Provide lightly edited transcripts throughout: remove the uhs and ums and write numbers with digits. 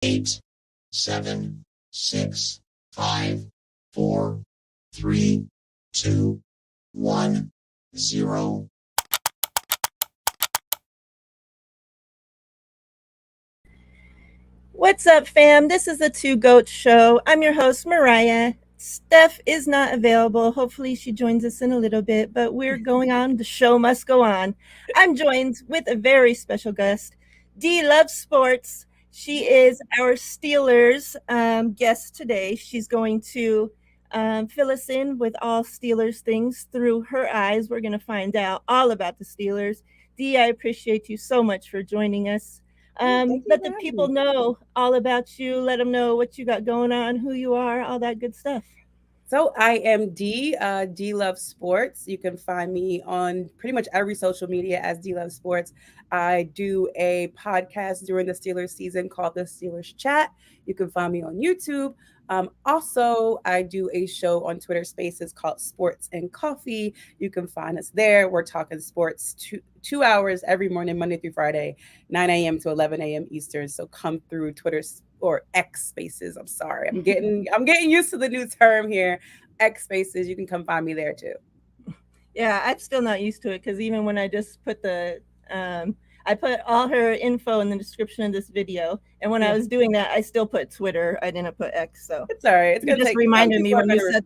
8, 7, 6, 5, 4, 3, 2, 1, 0. What's up, fam? This is the Two Goats Show. I'm your host, Mariah. Steph is not available. Hopefully, she joins us in a little bit, but we're going on. The show must go on. I'm joined with a very special guest. Dee loves sports. She is our Steelers guest today. She's going to fill us in with all Steelers things through her eyes. We're going to find out all about the Steelers. Dee, I appreciate you so much for joining us. Thank you Let for the having people me. know all about you. Let them know what you got going on, who you are, all that good stuff. So I am D Love Sports. You can find me on pretty much every social media as D Love Sports. I do a podcast during the Steelers season called the Steelers Chat. You can find me on YouTube. Also, I do a show on Twitter Spaces called Sports and Coffee. You can find us there. We're talking sports 2 hours every morning, Monday through Friday, 9 a.m. to 11 a.m. Eastern. So come through Twitter or X Spaces. I'm sorry. I'm getting used to the new term here. X Spaces. You can come find me there too. Yeah, I'm still not used to it because even when I just put I put all her info in the description of this video, and when I Yeah, was doing that, I still put Twitter. I didn't put X. So it's all right. It's you gonna just take some reminded me people are when you gonna said,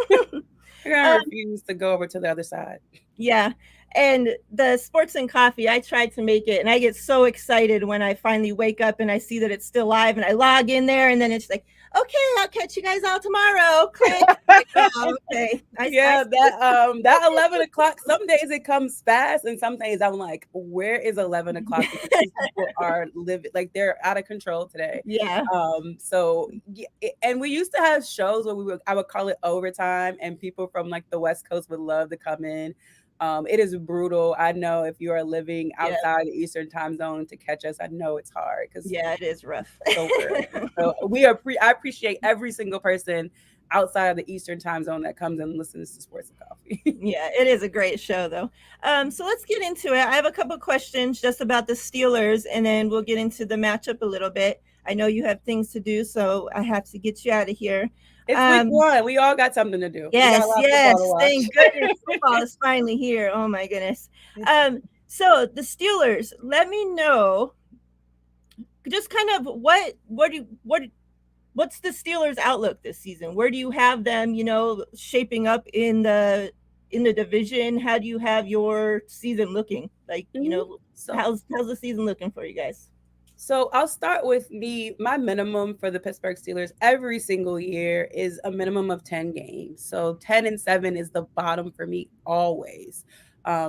refuse. They're gonna um, refuse to go over to the other side. yeah. And the sports and coffee, I tried to make it, and I get so excited when I finally wake up and I see that it's still live, and I log in there, and then it's like, okay, I'll catch you guys all tomorrow. Click. Like, oh, okay. I Yeah, see. that 11 o'clock. Some days it comes fast, and some days I'm like, where is 11 o'clock? Because these people are living like they're out of control today. Yeah. So yeah, and we used to have shows where I would call it overtime, and people from like the West Coast would love to come in. It is brutal. I know if you are living Yeah. outside the Eastern time zone to catch us, I know it's hard because Yeah, it is rough. so early. So I appreciate every single person outside of the Eastern time zone that comes and listens to Sports and Coffee. Yeah, it is a great show, though. So let's get into it. I have a couple questions just about the Steelers, and then we'll get into the matchup a little bit. I know you have things to do, so I have to get you out of here. It's week Um, one. We all got something to do. We got a yes, lot of football to yes. watch. Thank goodness football is finally here. Oh my goodness. So the Steelers. Let me know just kind of what's the Steelers' outlook this season? Where do you have them, shaping up in the division? How do you have your season looking? Like, Mhm. So how's the season looking for you guys? So I'll start with my minimum for the Pittsburgh Steelers every single year is a minimum of 10 games. So 10-7 is the bottom for me always.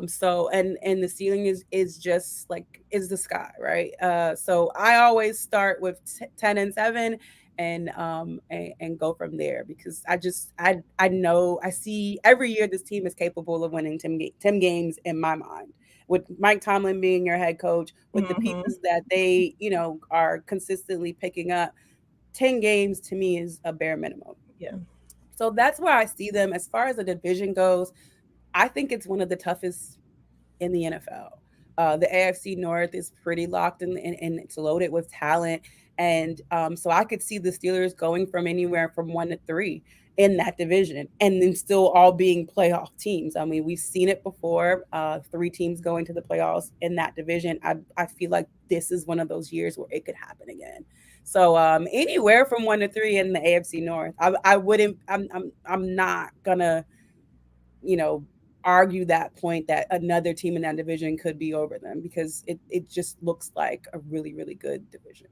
So and the ceiling is just like is the sky, right? So I always start with 10-7 and go from there because I know I see every year this team is capable of winning 10 games in my mind with Mike Tomlin being your head coach, with the Mm-hmm. pieces that they, are consistently picking up, 10 games to me is a bare minimum. Yeah. So that's where I see them. As far as the division goes, I think it's one of the toughest in the NFL. The AFC North is pretty locked and it's loaded with talent. And so I could see the Steelers going from anywhere from 1 to 3 in that division and then still all being playoff teams. I mean, we've seen it before 3 teams going to the playoffs in that division. I feel like this is one of those years where it could happen again. So anywhere from 1 to 3 in the AFC North, I wouldn't. I'm not gonna you know, argue that point that another team in that division could be over them because it just looks like a really, really good division.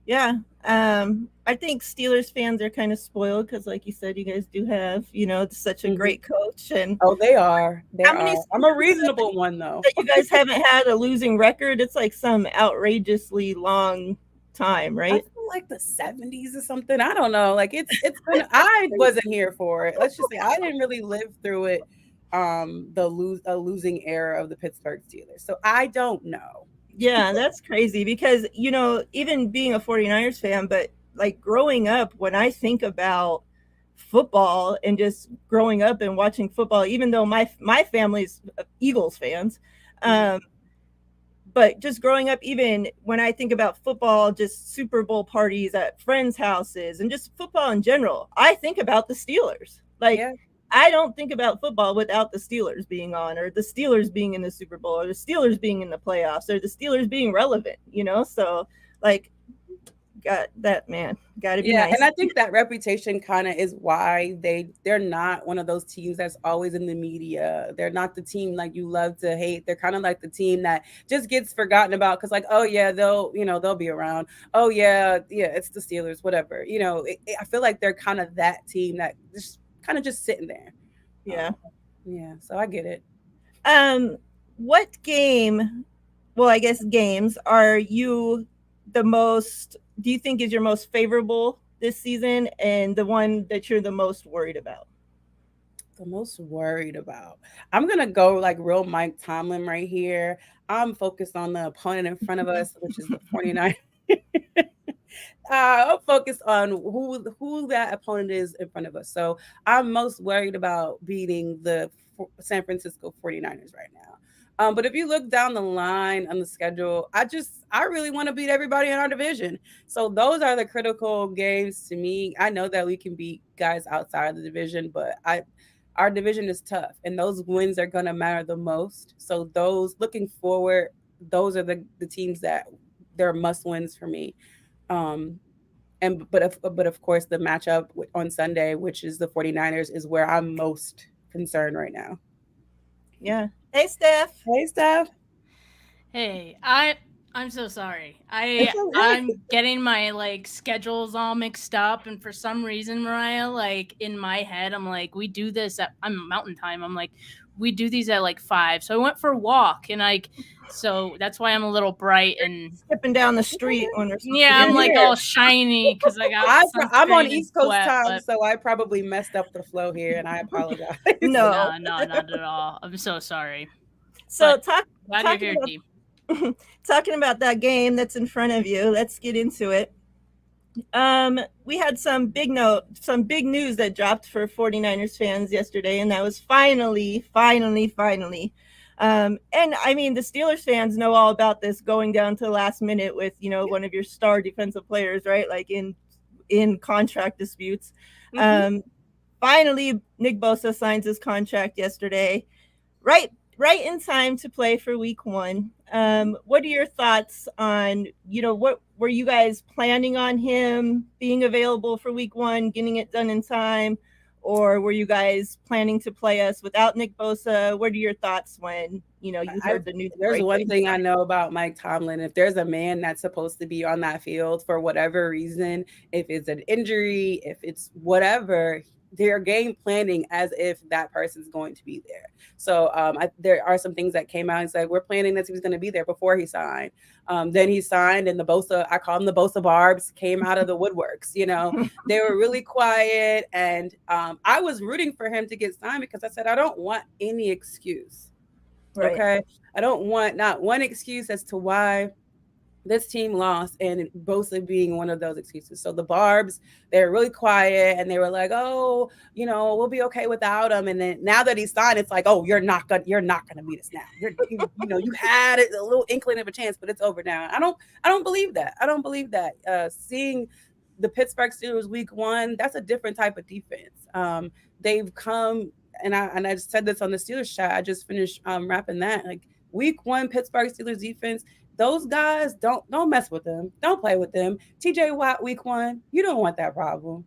Yeah. I think Steelers fans are kind of spoiled because, like you said, you guys do have, such a Hmm. great coach. And Oh, they are. They how many are. I'm a seasons reasonable one though. that you guys haven't had a losing record? It's like some outrageously long time, I right? feel like the 70s or something. I don't know. Like it's been I wasn't here for it. Let's just say I didn't really live through it the losing era of the Pittsburgh Steelers. So I don't know. Yeah, that's crazy because, even being a 49ers fan, but like growing up, when I think about football and just growing up and watching football, even though my family's Eagles fans, Mhm. um, but just growing up, even when I think about football, just Super Bowl parties at friends' houses and just football in general, I think about the Steelers. Like, Yeah. I don't think about football without the Steelers being on, or the Steelers being in the Super Bowl, or the Steelers being in the playoffs, or the Steelers being relevant, you know? So, like, got that, man. Got to be Yeah, nice. and I think that reputation kind of is why they're not one of those teams that's always in the media. They're not the team like you love to hate. They're kind of like the team that just gets forgotten about because like, oh yeah, they'll be around. Oh yeah, it's the Steelers, whatever. I feel like they're kind of that team that just kind of just sitting there. Yeah. Yeah, so I get it. What game, well, I guess games, are you the most, do you think is your most favorable this season, and the one that you're the most worried about? The most worried about. I'm gonna go like real Mike Tomlin right here. I'm focused on the opponent in front of us, which is the 49ers. I'm focused on who that opponent is in front of us. So I'm most worried about beating the San Francisco 49ers right now. But if you look down the line on the schedule, I really want to beat everybody in our division. So those are the critical games to me. I know that we can beat guys outside of the division, but our division is tough, and those wins are going to matter the most. So those looking forward, those are the teams that they're must wins for me. Um, but of course the matchup on Sunday, which is the 49ers, is where I'm most concerned right now. Yeah. Hey, Steph. Hey, Steph. Hey, I'm so sorry. It's okay. I'm getting my like schedules all mixed up, and for some reason, Mariah, like in my head, I'm like, we do this I'm Mountain Time. I'm like, we do these at like 5. So I went for a walk, and like, so that's why I'm a little bright and Skipping down the street when there's yeah, I'm like all shiny because I got. I'm on sunscreen East and Coast sweat, time, but so I probably messed up the flow here, and I apologize. no. no, not at all. I'm so sorry. So But glad you're here, Dee. talking about that game that's in front of you, let's get into it. We had some big news that dropped for 49ers fans yesterday, and that was finally. And I mean, the Steelers fans know all about this, going down to the last minute with, one of your star defensive players, right? Like in contract disputes. Mm-hmm. Finally, Nick Bosa signs his contract yesterday. Right in time to play for week 1. What are your thoughts on, what were you guys planning on him being available for week 1, getting it done in time? Or were you guys planning to play us without Nick Bosa? What are your thoughts when, you heard the news? There's one thing I know about Mike Tomlin. If there's a man that's supposed to be on that field for whatever reason, if it's an injury, if it's whatever, they're game planning as if that person's going to be there. So there are some things that came out and said, we're planning that he was going to be there before he signed. Then he signed, and the Bosa, I call them the Bosa Barbs, came out of the woodworks. They were really quiet. And I was rooting for him to get signed because I said, I don't want any excuse. Right. Okay. I don't want not one excuse as to why this team lost, and Bosa being one of those excuses. So the Barbs, they're really quiet, and they were like, "Oh, we'll be okay without him." And then now that he's signed, it's like, "Oh, you're not gonna beat us now. You had a little inkling of a chance, but it's over now." I don't believe that. I don't believe that. Seeing the Pittsburgh Steelers week 1, that's a different type of defense. They've come, and I said this on the Steelers chat. I just finished wrapping that. Like week 1, Pittsburgh Steelers defense. Those guys, don't mess with them. Don't play with them. TJ Watt week 1, you don't want that problem.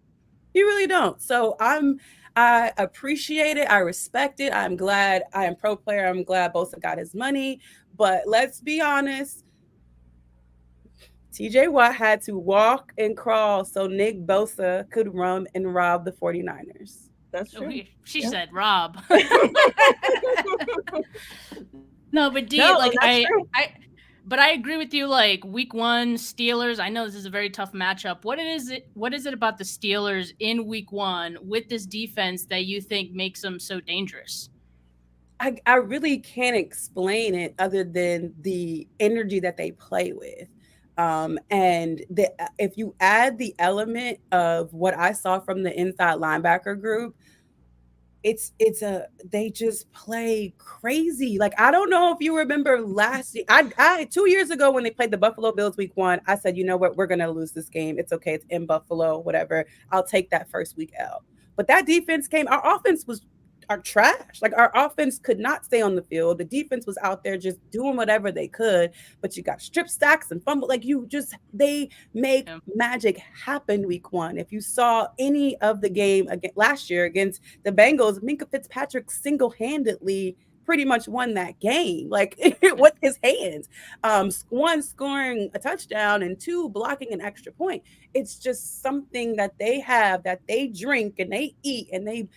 You really don't. So I appreciate it. I respect it. I'm glad I am pro player. I'm glad Bosa got his money. But let's be honest. TJ Watt had to walk and crawl so Nick Bosa could run and rob the 49ers. That's true. She said rob. No, but Dee, but I agree with you. Like week 1 Steelers, I know this is a very tough matchup. What is it about the Steelers in week 1 with this defense that you think makes them so dangerous? I really can't explain it other than the energy that they play with. And if you add the element of what I saw from the inside linebacker group, they just play crazy. Like, I don't know if you remember last year, I 2 years ago when they played the Buffalo Bills week 1, I said, you know what, we're gonna lose this game. It's okay, it's in Buffalo, whatever. I'll take that first week out. But that defense came, our offense was our trash. Like, our offense could not stay on the field. The defense was out there just doing whatever they could, but you got strip sacks and fumble. Like, they make magic happen week 1. If you saw any of the game last year against the Bengals, Minkah Fitzpatrick single-handedly pretty much won that game, like with his hands. 1, scoring a touchdown, and 2, blocking an extra point. It's just something that they have, that they drink and they eat and they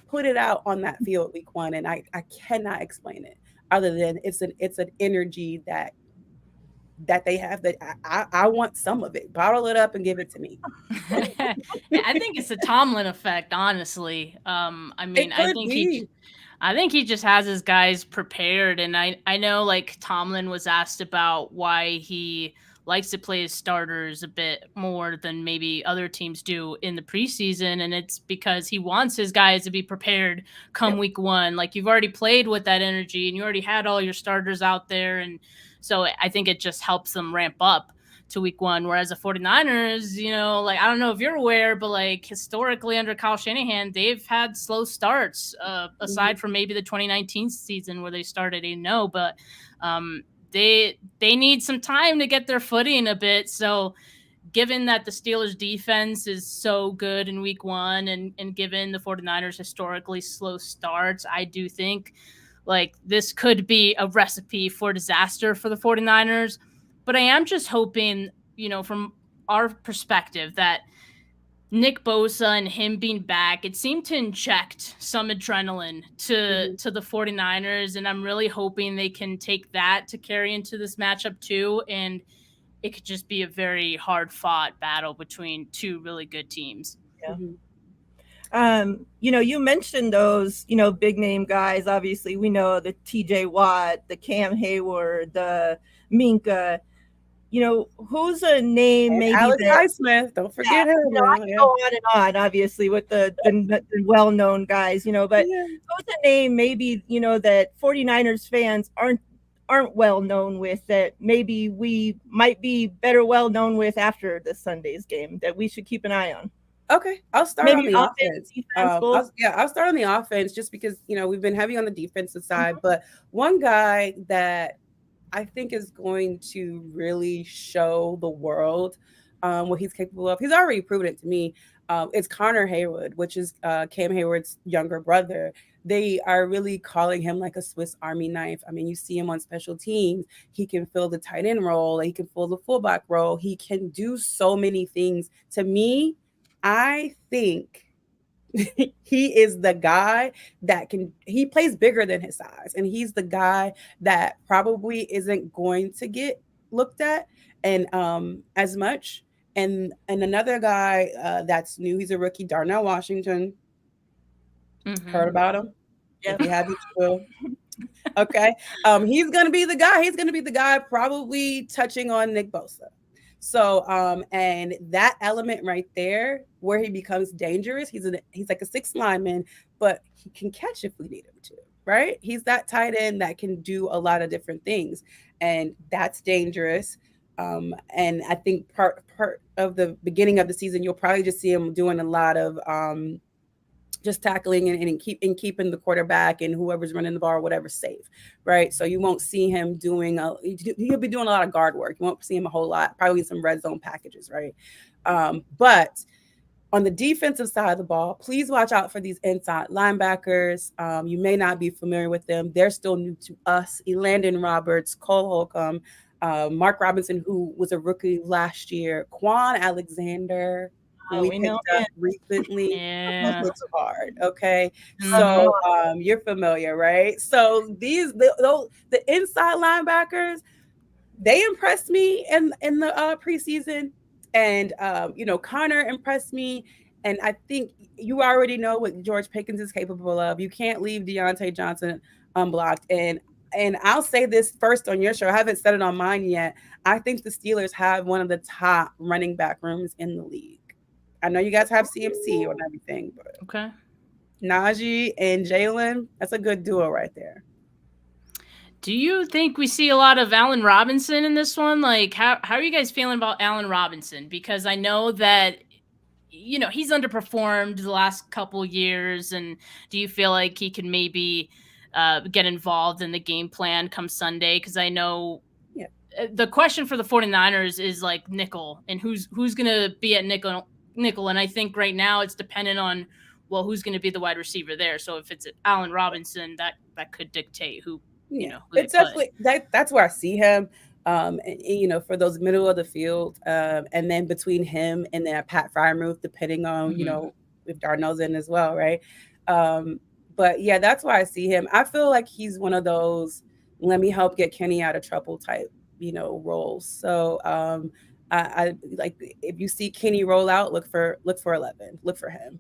put it out on that field week 1, and I cannot explain it other than it's an energy that they have, that I want some of it. Bottle it up and give it to me. Yeah, I think it's a Tomlin effect, honestly. I mean, I think he just has his guys prepared, and I know, like, Tomlin was asked about why he likes to play his starters a bit more than maybe other teams do in the preseason, and it's because he wants his guys to be prepared come week 1. Like, you've already played with that energy, and you already had all your starters out there, and so I think it just helps them ramp up to week 1. Whereas the 49ers, like, I don't know if you're aware, but like, historically under Kyle Shanahan, they've had slow starts, aside from maybe the 2019 season where they started 8-0, but they need some time to get their footing a bit. So given that the Steelers defense is so good in week 1, and given the 49ers historically slow starts, I do think like this could be a recipe for disaster for the 49ers. But I am just hoping, from our perspective, that Nick Bosa and him being back, it seemed to inject some adrenaline to the 49ers. And I'm really hoping they can take that to carry into this matchup too. And it could just be a very hard fought battle between 2 really good teams. Yeah. You mentioned those, big name guys. Obviously, we know the TJ Watt, the Cam Hayward, the Minkah. Who's a name and maybe Alex Highsmith, don't forget him. I can go on and on, obviously, with the well-known guys, but who's a name maybe, that 49ers fans aren't well known with, that maybe we might be better well known with after this Sunday's game, that we should keep an eye on? Okay, I'll start on the offense. I'll start on the offense just because, we've been heavy on the defensive side, but one guy that I think is going to really show the world what he's capable of. He's already proven it to me. It's Connor Haywood, which is Cam Hayward's younger brother. They are really calling him like a Swiss Army knife. I mean, you see him on special teams. He can fill the tight end role. He can fill the fullback role. He can do so many things. To me, I think he is the guy that he plays bigger than his size, and he's the guy that probably isn't going to get looked at and as much. And another guy that's new, he's a rookie, Darnell Washington. Heard about him? If you have, you will. Okay. He's gonna be the guy probably touching on Nick Bosa. So, and that element right there, where he becomes dangerous, he's like a 6th lineman, but he can catch if we need him to, right? He's that tight end that can do a lot of different things, and that's dangerous. And I think part of the beginning of the season, you'll probably just see him doing a lot of just tackling and keeping the quarterback and whoever's running the ball or whatever safe, right? So you won't see him doing he'll be doing a lot of guard work. You won't see him a whole lot, probably some red zone packages, right? But on the defensive side of the ball, please watch out for these inside linebackers. You may not be familiar with them. They're still new to us. Elandon Roberts, Cole Holcomb, Mark Robinson, who was a rookie last year, Quan Alexander, we picked up recently. It's hard. Okay. So you're familiar, right? So the inside linebackers, they impressed me in the preseason. And Connor impressed me. And I think you already know what George Pickens is capable of. You can't leave Deontay Johnson unblocked. And I'll say this first on your show. I haven't said it on mine yet. I think the Steelers have one of the top running back rooms in the league. I know you guys have CMC and everything, but okay. Najee and Jalen, that's a good duo right there. Do you think we see a lot of Allen Robinson in this one? Like, how are you guys feeling about Allen Robinson? Because I know that, you know, he's underperformed the last couple years. And do you feel like he can maybe get involved in the game plan come Sunday? Because I know the question for the 49ers is like nickel and who's going to be at nickel. And I think right now it's dependent on, well, who's going to be the wide receiver there. So if it's Allen Robinson, that could dictate who, you know, who it's definitely that's where I see him. And, you know, for those middle of the field, and then between him and then Pat Freiermuth, depending on, you know, if Darnold's in as well, right? But yeah, that's why I see him. I feel like he's one of those let me help get Kenny out of trouble type, you know, roles. So I like if you see Kenny roll out, look for 11, look for him.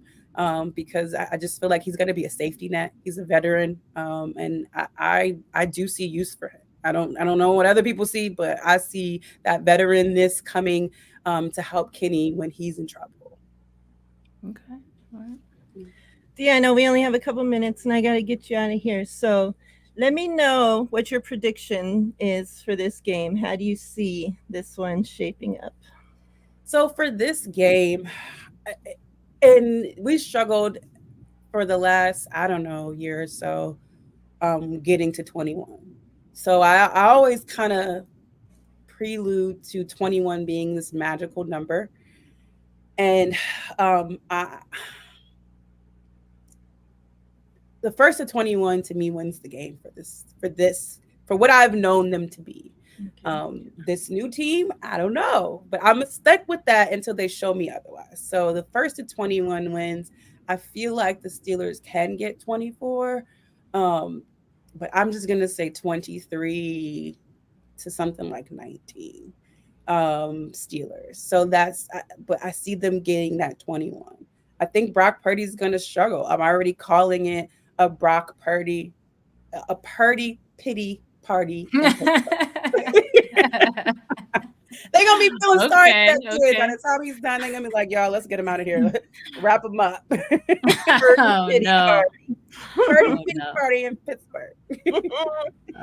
Because I just feel like he's going to be a safety net. He's a veteran, and I do see use for him. I don't know what other people see, but I see that veteranness coming to help Kenny when he's in trouble. Okay. All right. Yeah, I know we only have a couple minutes, and I got to get you out of here. So let me know what your prediction is for this game. How do you see this one shaping up? So for this game, and we struggled for the last, I don't know, year or so, getting to 21. So I always kind of prelude to 21 being this magical number. And the first to 21 to me wins the game for what I've known them to be. Okay. This new team, I don't know, but I'm stuck with that until they show me otherwise. So the first to 21 wins. I feel like the Steelers can get 24, but I'm just gonna say 23 to something like 19 Steelers. So but I see them getting that 21. I think Brock Purdy's gonna struggle. I'm already calling it a Brock Purdy, a Purdy pity party. They're gonna be feeling sorry for that kid. By the time he's done, they're gonna be like, y'all, let's get him out of here. Wrap him up. Purdy party in Pittsburgh.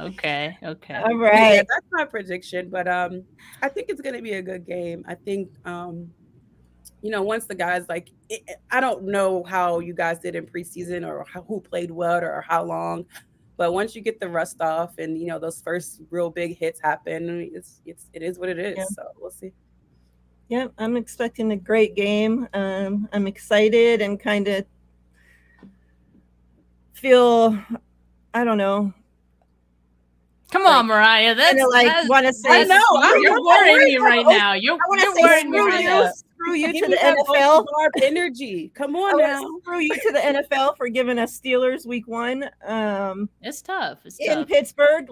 Okay. All right. Yeah, that's my prediction, but I think it's gonna be a good game. I think you know, once the guys I don't know how you guys did in preseason or who played what or how long. But once you get the rust off and, you know, those first real big hits happen, it is what it is. Yeah. So we'll see. Yeah, I'm expecting a great game. I'm excited and kind of feel, I don't know. Come on, Mariah. That's want to say. I know. You're worrying me right now. You're worrying me right now. Screw you to the NFL. Energy. Come on now. Screw you to the NFL for giving us Steelers week 1. It's tough. In Pittsburgh,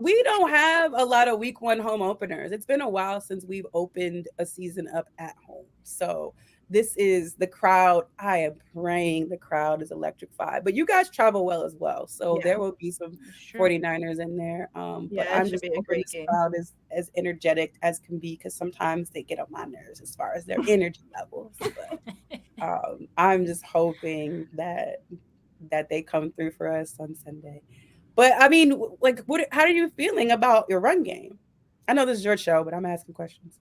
we don't have a lot of week 1 home openers. It's been a while since we've opened a season up at home. So this is the crowd. I am praying the crowd is electrified. But you guys travel well as well. So there will be some 49ers in there. But I'm just hoping this crowd is as energetic as can be, because sometimes they get on my nerves as far as their energy levels. But I'm just hoping that they come through for us on Sunday. But I mean, how are you feeling about your run game? I know this is your show, but I'm asking questions.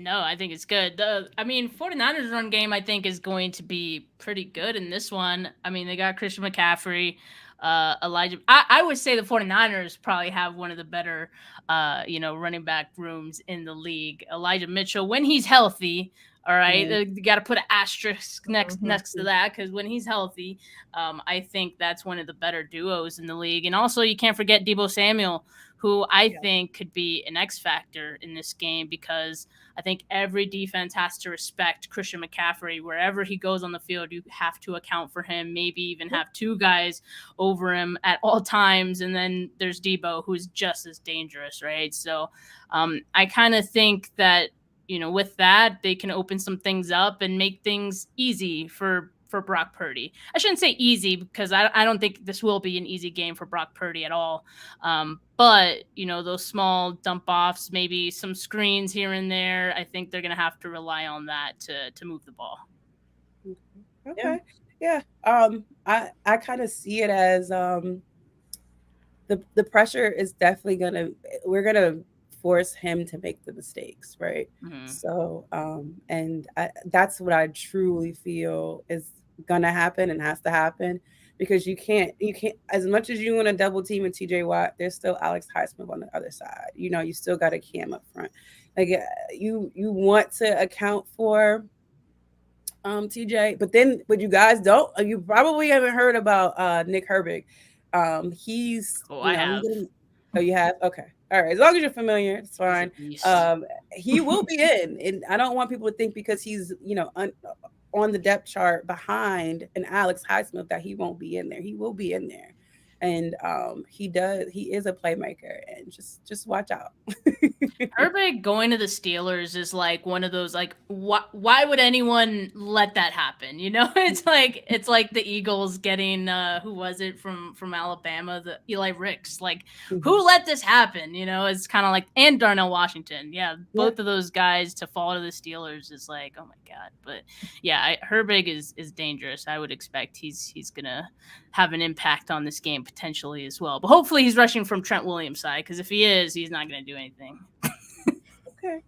No, I think it's good. 49ers run game, I think, is going to be pretty good in this one. I mean, they got Christian McCaffrey, Elijah. I would say the 49ers probably have one of the better, running back rooms in the league. Elijah Mitchell, when he's healthy, all right, you got to put an asterisk next to that, because when he's healthy, I think that's one of the better duos in the league. And also, you can't forget Deebo Samuel, who I think could be an X factor in this game, because I think every defense has to respect Christian McCaffrey. Wherever he goes on the field, you have to account for him, maybe even have 2 guys over him at all times. And then there's Deebo, who's just as dangerous, right? So I kind of think that, with that, they can open some things up and make things easy for Brock Purdy. I shouldn't say easy, because I don't think this will be an easy game for Brock Purdy at all. But, those small dump offs, maybe some screens here and there, I think they're going to have to rely on that to move the ball. Okay. Yeah. I kind of see it as the pressure is definitely we're gonna force him to make the mistakes, right? Mhm. So and that's what I truly feel is gonna happen and has to happen because you can't as much as you want to double team and TJ Watt, there's still Alex Highsmith on the other side. You know, you still got a Cam up front. Like you want to account for TJ, but you guys don't. You probably haven't heard about Nick Herbig. He's Oh, you I know he's have. getting. Oh, you have okay. All right, as long as you're familiar, it's He's a fine. beast. He will be in, and I don't want people to think because he's on the depth chart behind an Alex Highsmith that he won't be in there. He will be in there, and he is a playmaker, and just watch out. Herbig going to the Steelers is like one of those like why would anyone let that happen? You know, it's like the Eagles getting who was it from Alabama, the Eli Ricks. Like who let this happen? You know, it's kind of like and Darnell Washington. Yeah, both of those guys to fall to the Steelers is like, oh my god. But yeah, Herbig is dangerous. I would expect he's gonna have an impact on this game potentially as well. But hopefully he's rushing from Trent Williams' side because if he is, he's not gonna do anything. Okay.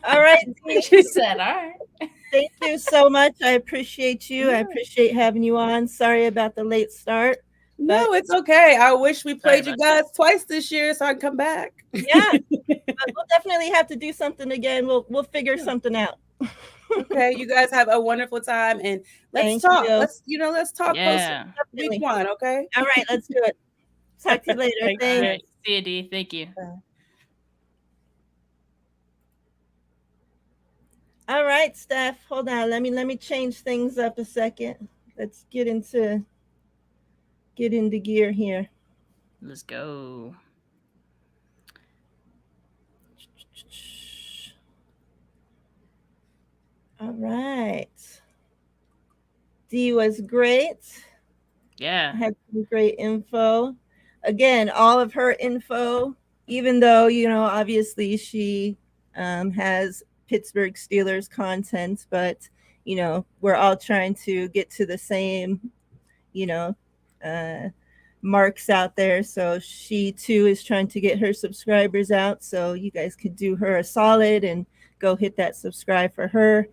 All right. She said, all right. Thank you so much. I appreciate you. I appreciate having you on. Sorry about the late start. No, it's okay. I wish we played you about guys twice this year so I can come back. Yeah, but we'll definitely have to do something again. We'll figure something out. Okay, you guys have a wonderful time and let's Thank talk. you. Let's talk Yeah. post week 1, okay? All right, let's do it. Talk to you later. Thanks. All Thanks. right. See you, D. Thank you. All right, Steph. Hold on. Let me change things up a second. Let's get into gear here. Let's go. All right. D was great. Yeah. Had some great info. Again, all of her info, even though, obviously she has Pittsburgh Steelers content, but, we're all trying to get to the same, marks out there. So she too is trying to get her subscribers out. So you guys could do her a solid and go hit that subscribe for her.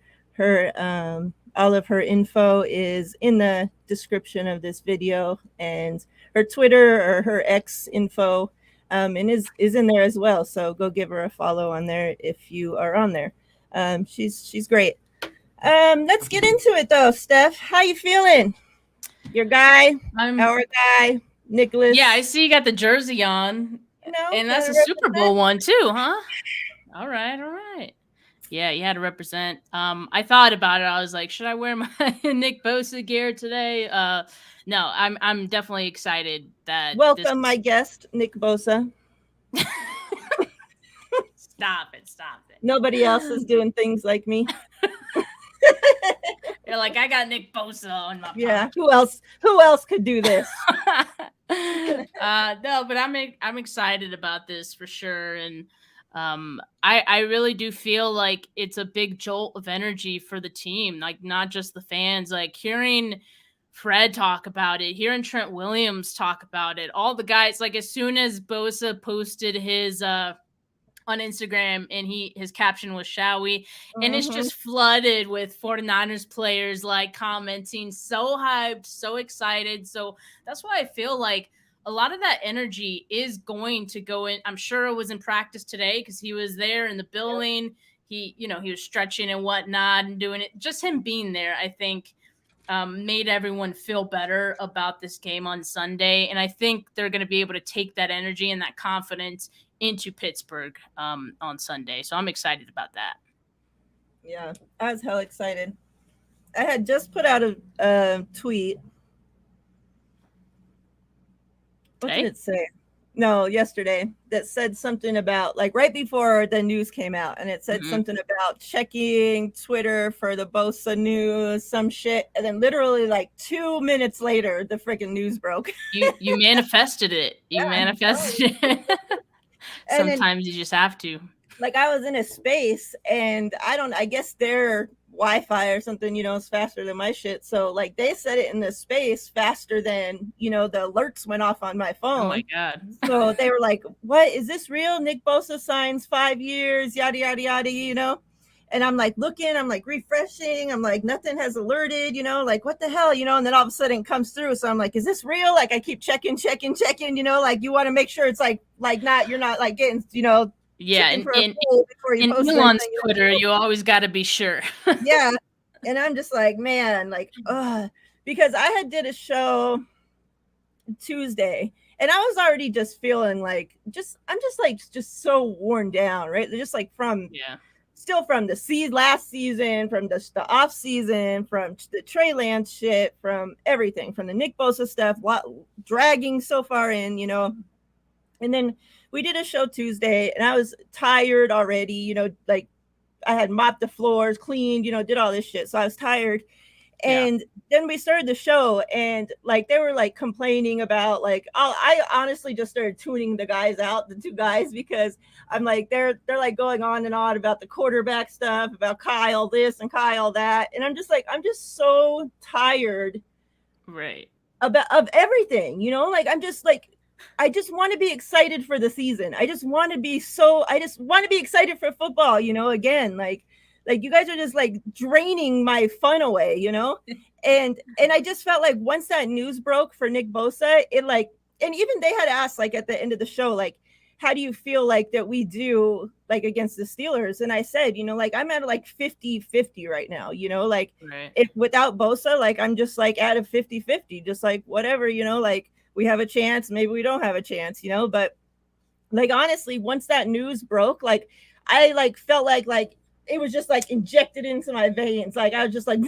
All of her info is in the description of this video, and her Twitter or her X info and is in there as well. So go give her a follow on there if you are on there. She's great. Let's get into it though, Steph. How you feeling? Your guy, our guy, Nicholas. Yeah, I see you got the jersey on. And that's a Super Bowl one too, huh? All right. Yeah, you had to represent. I thought about it. I was like, should I wear my Nick Bosa gear today? No, I'm definitely excited that welcome my guest, Nick Bosa. Stop it. Nobody else is doing things like me. You're like, I got Nick Bosa on my Yeah, who else could do this? No, but I'm excited about this for sure. And I really do feel like it's a big jolt of energy for the team, like not just the fans, like hearing Fred talk about it, hearing Trent Williams talk about it, all the guys, like as soon as Bosa posted his on Instagram and his caption was shall we, and it's just flooded with 49ers players like commenting, so hyped, so excited. So that's why I feel like a lot of that energy is going to go in. I'm sure it was in practice today because he was there in the building. He was stretching and whatnot and doing it. Just him being there, I think, made everyone feel better about this game on Sunday. And I think they're going to be able to take that energy and that confidence into Pittsburgh on Sunday. So I'm excited about that. Yeah, I was hell excited. I had just put out a tweet. What did it say? No, yesterday, that said something about like right before the news came out, and it said something about checking Twitter for the Bosa news, some shit, and then literally like 2 minutes later, the freaking news broke. You manifested it. Manifested it. Sometimes you just have to. Like I was in a space, and I guess their Wi-Fi or something, is faster than my shit. So like they set it in the space faster than, the alerts went off on my phone. Oh my God. So they were like, what, is this real? Nick Bosa signs 5 years, yada, yada, yada, And I'm like looking, I'm like refreshing. I'm like, nothing has alerted, like what the hell, and then all of a sudden it comes through. So I'm like, is this real? Like I keep checking, like you want to make sure it's like not, you're not like getting, yeah. And in post Elon's Twitter, you always got to be sure. Yeah. And I'm just like, man, like, because I had did a show Tuesday and I was already just feeling like, I'm just so worn down, right? Just like still from the last season, from the off season, from the Trey Lance shit, from everything, from the Nick Bosa stuff, dragging so far in, and then we did a show Tuesday and I was tired already, like I had mopped the floors, cleaned, did all this shit. So I was tired. And then we started the show and like they were like complaining about like I honestly just started tuning the guys out, the two guys, because I'm like they're like going on and on about the quarterback stuff, about Kyle this and Kyle that. And I'm just like, I'm just so tired of everything, like I'm just like I just want to be excited for the season. I just want to be excited for football, again, like you guys are just like draining my fun away, and I just felt like once that news broke for Nick Bosa, it like, and even they had asked like at the end of the show, like, how do you feel like that we do like against the Steelers? And I said, like I'm at like 50-50 right now, like if without Bosa, like I'm just like at a 50-50, just like whatever, like we have a chance, maybe we don't have a chance, but like honestly, once that news broke, like I like felt like it was just like injected into my veins. Like I was just like,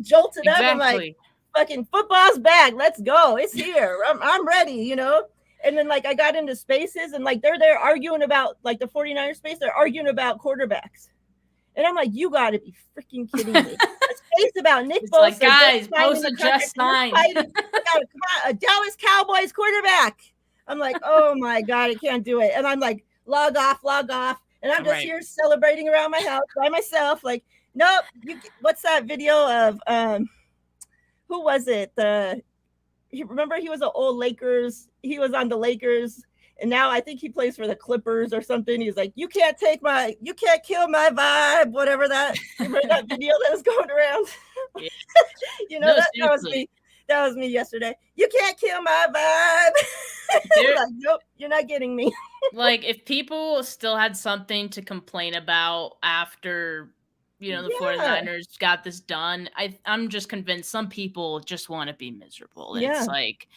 jolted up. I'm like, fucking football's back. Let's go. It's here. I'm ready, And then like I got into spaces and like they're there arguing about like the 49ers space. They're arguing about quarterbacks. And I'm like, you got to be freaking kidding me. A space about Nick Bosa. Like, guys, Bosa just signed. A Dallas Cowboys quarterback. I'm like, oh my God, I can't do it. And I'm like, log off. And I'm just here celebrating around my house by myself. Like, nope. What's that video of who was it? Remember he was an old Lakers. He was on the Lakers, and now I think he plays for the Clippers or something. He's like, you can't kill my vibe. Whatever that. Remember that video that was going around? Yeah. That was me. That was me yesterday. You can't kill my vibe. Like, nope, you're not getting me. Like if people still had something to complain about after, the 49ers got this done, I'm just convinced some people just want to be miserable. And it's like,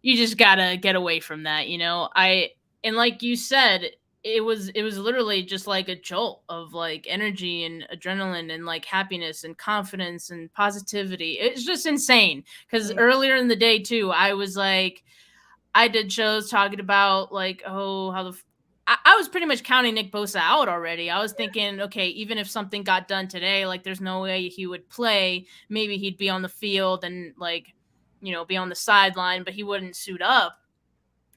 you just gotta get away from that. And like you said, it was literally just like a jolt of like energy and adrenaline and like happiness and confidence and positivity. It's just insane. Because earlier in the day too, I was like, I did shows talking about like, I was pretty much counting Nick Bosa out already. I was thinking, okay, even if something got done today, like there's no way he would play. Maybe he'd be on the field and like, be on the sideline, but he wouldn't suit up.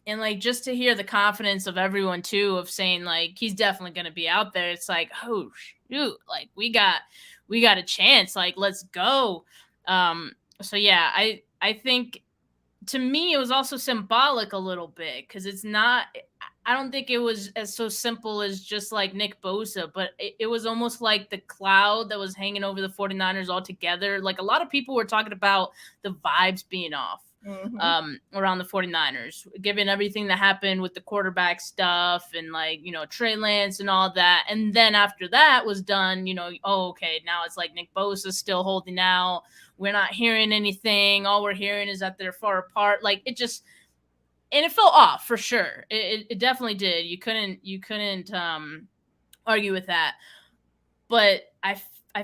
And like just to hear the confidence of everyone too, of saying like he's definitely going to be out there. It's like, oh shoot, like we got a chance. Like let's go. So yeah, I think to me it was also symbolic a little bit because it's not. I don't think it was as so simple as just like Nick Bosa, but it was almost like the cloud that was hanging over the 49ers altogether. Like a lot of people were talking about the vibes being off. Around the 49ers, given everything that happened with the quarterback stuff and like, Trey Lance and all that. And then after that was done, okay, now it's like Nick Bosa still holding out. We're not hearing anything. All we're hearing is that they're far apart. Like it just, and it fell off for sure. It definitely did. You couldn't argue with that. But I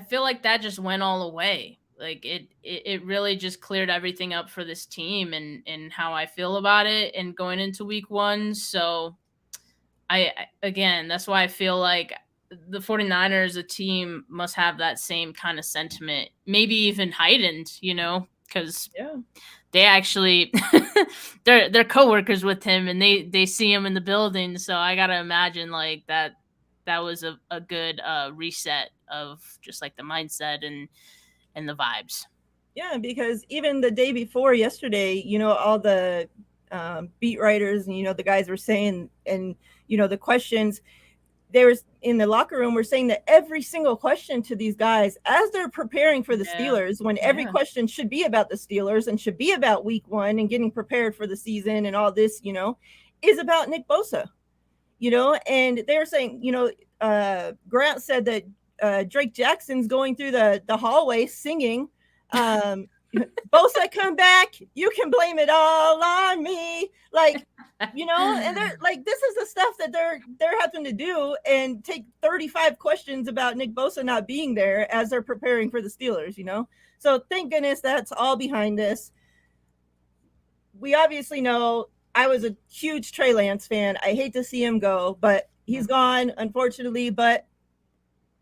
feel like that just went all away. Like it really just cleared everything up for this team and how I feel about it and going into week 1. So again, that's why I feel like the 49ers, a team, must have that same kind of sentiment, maybe even heightened, because they actually they're coworkers with him and they see him in the building. So I gotta imagine like that that was a good reset of just like the mindset and the vibes. Yeah, because even the day before yesterday, all the beat writers and the guys were saying, and the questions there was in the locker room were saying that every single question to these guys as they're preparing for the Yeah. Steelers, when every Yeah. question should be about the Steelers and should be about week 1 and getting prepared for the season and all this, is about Nick Bosa. And they're saying, Grant said that Drake Jackson's going through the hallway singing, Bosa, come back, you can blame it all on me, like, and they're like, this is the stuff that they're having to do and take 35 questions about Nick Bosa not being there as they're preparing for the Steelers. So thank goodness that's all behind us. We obviously know I was a huge Trey Lance fan. I hate to see him go, but he's gone, unfortunately. But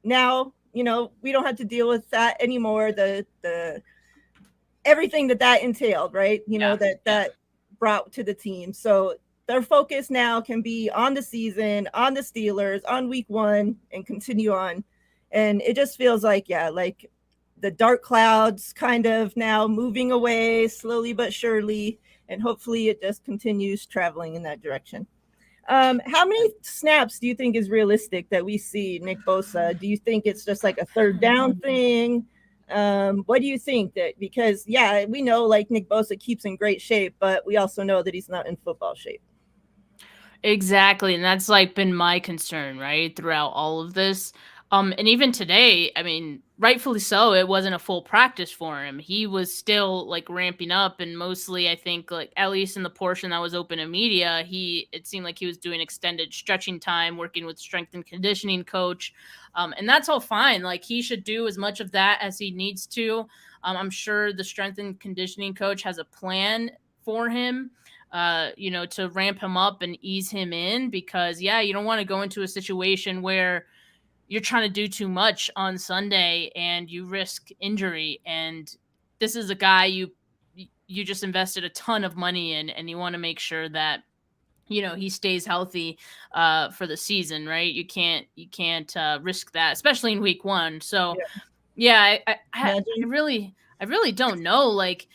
now, we don't have to deal with that anymore. The everything that entailed, right? That brought to the team. So their focus now can be on the season, on the Steelers, on week 1, and continue on. And it just feels like, like the dark clouds kind of now moving away slowly but surely. And hopefully it just continues traveling in that direction. How many snaps do you think is realistic that we see Nick Bosa? Do you think it's just like a third down thing? What do you think? That because we know like Nick Bosa keeps in great shape, but we also know that he's not in football shape. Exactly, and that's like been my concern, right, throughout all of this. And even today, I mean, rightfully so, it wasn't a full practice for him. He was still like ramping up, and mostly, I think, like at least in the portion that was open to media, it seemed like he was doing extended stretching time, working with strength and conditioning coach, and that's all fine. Like he should do as much of that as he needs to. I'm sure the strength and conditioning coach has a plan for him. To ramp him up and ease him in, because you don't want to go into a situation where you're trying to do too much on Sunday and you risk injury. And this is a guy you just invested a ton of money in, and you want to make sure that he stays healthy for the season, right? You can't risk that, especially in week 1. So I really don't know. Like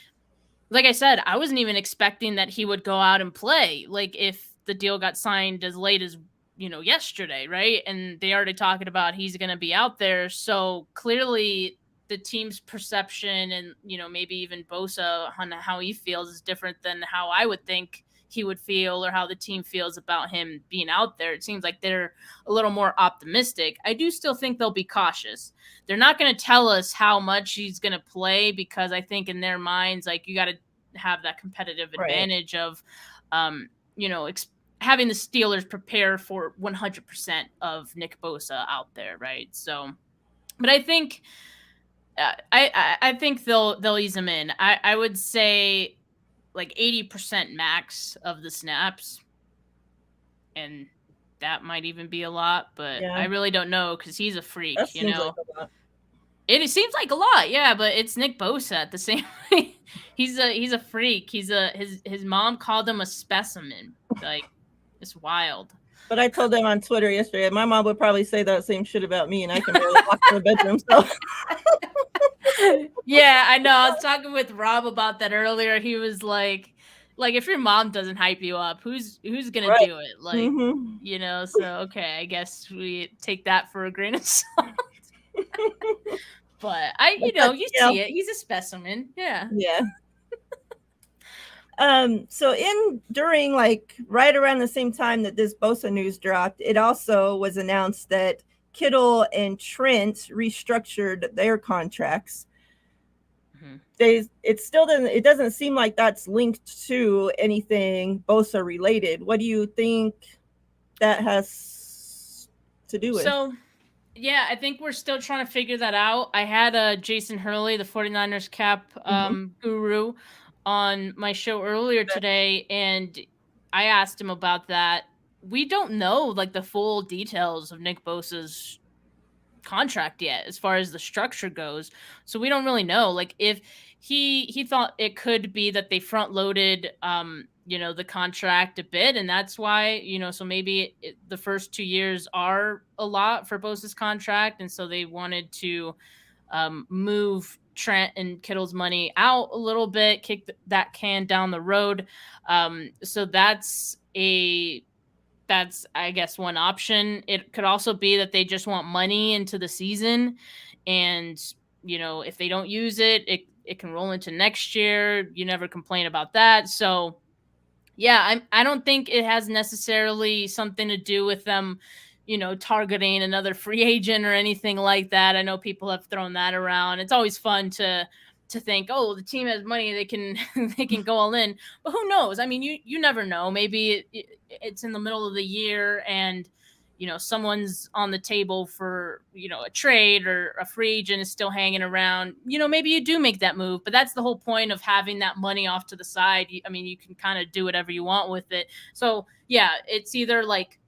I said, I wasn't even expecting that he would go out and play. Like if the deal got signed as late as, yesterday, right? And they already talking about he's going to be out there. So clearly the team's perception and, maybe even Bosa on how he feels is different than how I would think he would feel or how the team feels about him being out there. It seems like they're a little more optimistic. I do still think they'll be cautious. They're not going to tell us how much he's going to play, because I think in their minds, like, you got to have that competitive advantage of, having the Steelers prepare for 100% of Nick Bosa out there. Right. So, but I think, I think they'll ease him in. I would say like 80% max of the snaps, and that might even be a lot, but I really don't know, because he's a freak. That seems like a lot. It seems like a lot, but it's Nick Bosa at the same way. He's a freak. His mom called him a specimen. Like, it's wild. But I told them on Twitter yesterday, my mom would probably say that same shit about me, and I can barely walk in the bedroom. So. Yeah, I know. I was talking with Rob about that earlier. He was like if your mom doesn't hype you up, who's gonna do it? Like, so okay, I guess we take that for a grain of salt. But you see it. He's a specimen. Yeah. Yeah. So during like right around the same time that this Bosa news dropped, it also was announced that Kittle and Trent restructured their contracts. Mm-hmm. It doesn't seem like that's linked to anything Bosa related. What do you think that has to do with? So, I think we're still trying to figure that out. I had Jason Hurley, the 49ers cap guru, on my show earlier today, and I asked him about that. We don't know like the full details of Nick Bosa's contract yet as far as the structure goes. So we don't really know. Like if he thought it could be that they front loaded the contract a bit, and that's why, so maybe the first 2 years are a lot for Bosa's contract, and so they wanted to move Trent and Kittle's money out a little bit, kick that can down the road. So that's I guess one option. It could also be that they just want money into the season, and if they don't use it, it can roll into next year. You never complain about that. So yeah, I don't think it has necessarily something to do with them, targeting another free agent or anything like that. I know people have thrown that around. It's always fun to think, oh, the team has money, they can they can go all in. But who knows? I mean, you never know. Maybe it's in the middle of the year and someone's on the table for a trade, or a free agent is still hanging around. Maybe you do make that move, but that's the whole point of having that money off to the side. I mean, you can kind of do whatever you want with it. So yeah, it's either like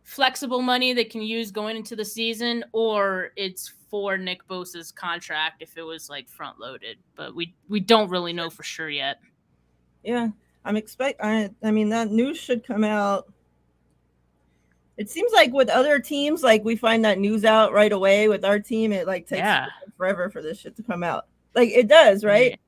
flexible money they can use going into the season, or it's for Nick Bosa's contract if it was like front loaded, but we don't really know for sure yet. Yeah, I mean, that news should come out. It seems like with other teams, like we find that news out right away. With our team, it like takes forever for this shit to come out. Like it does, right?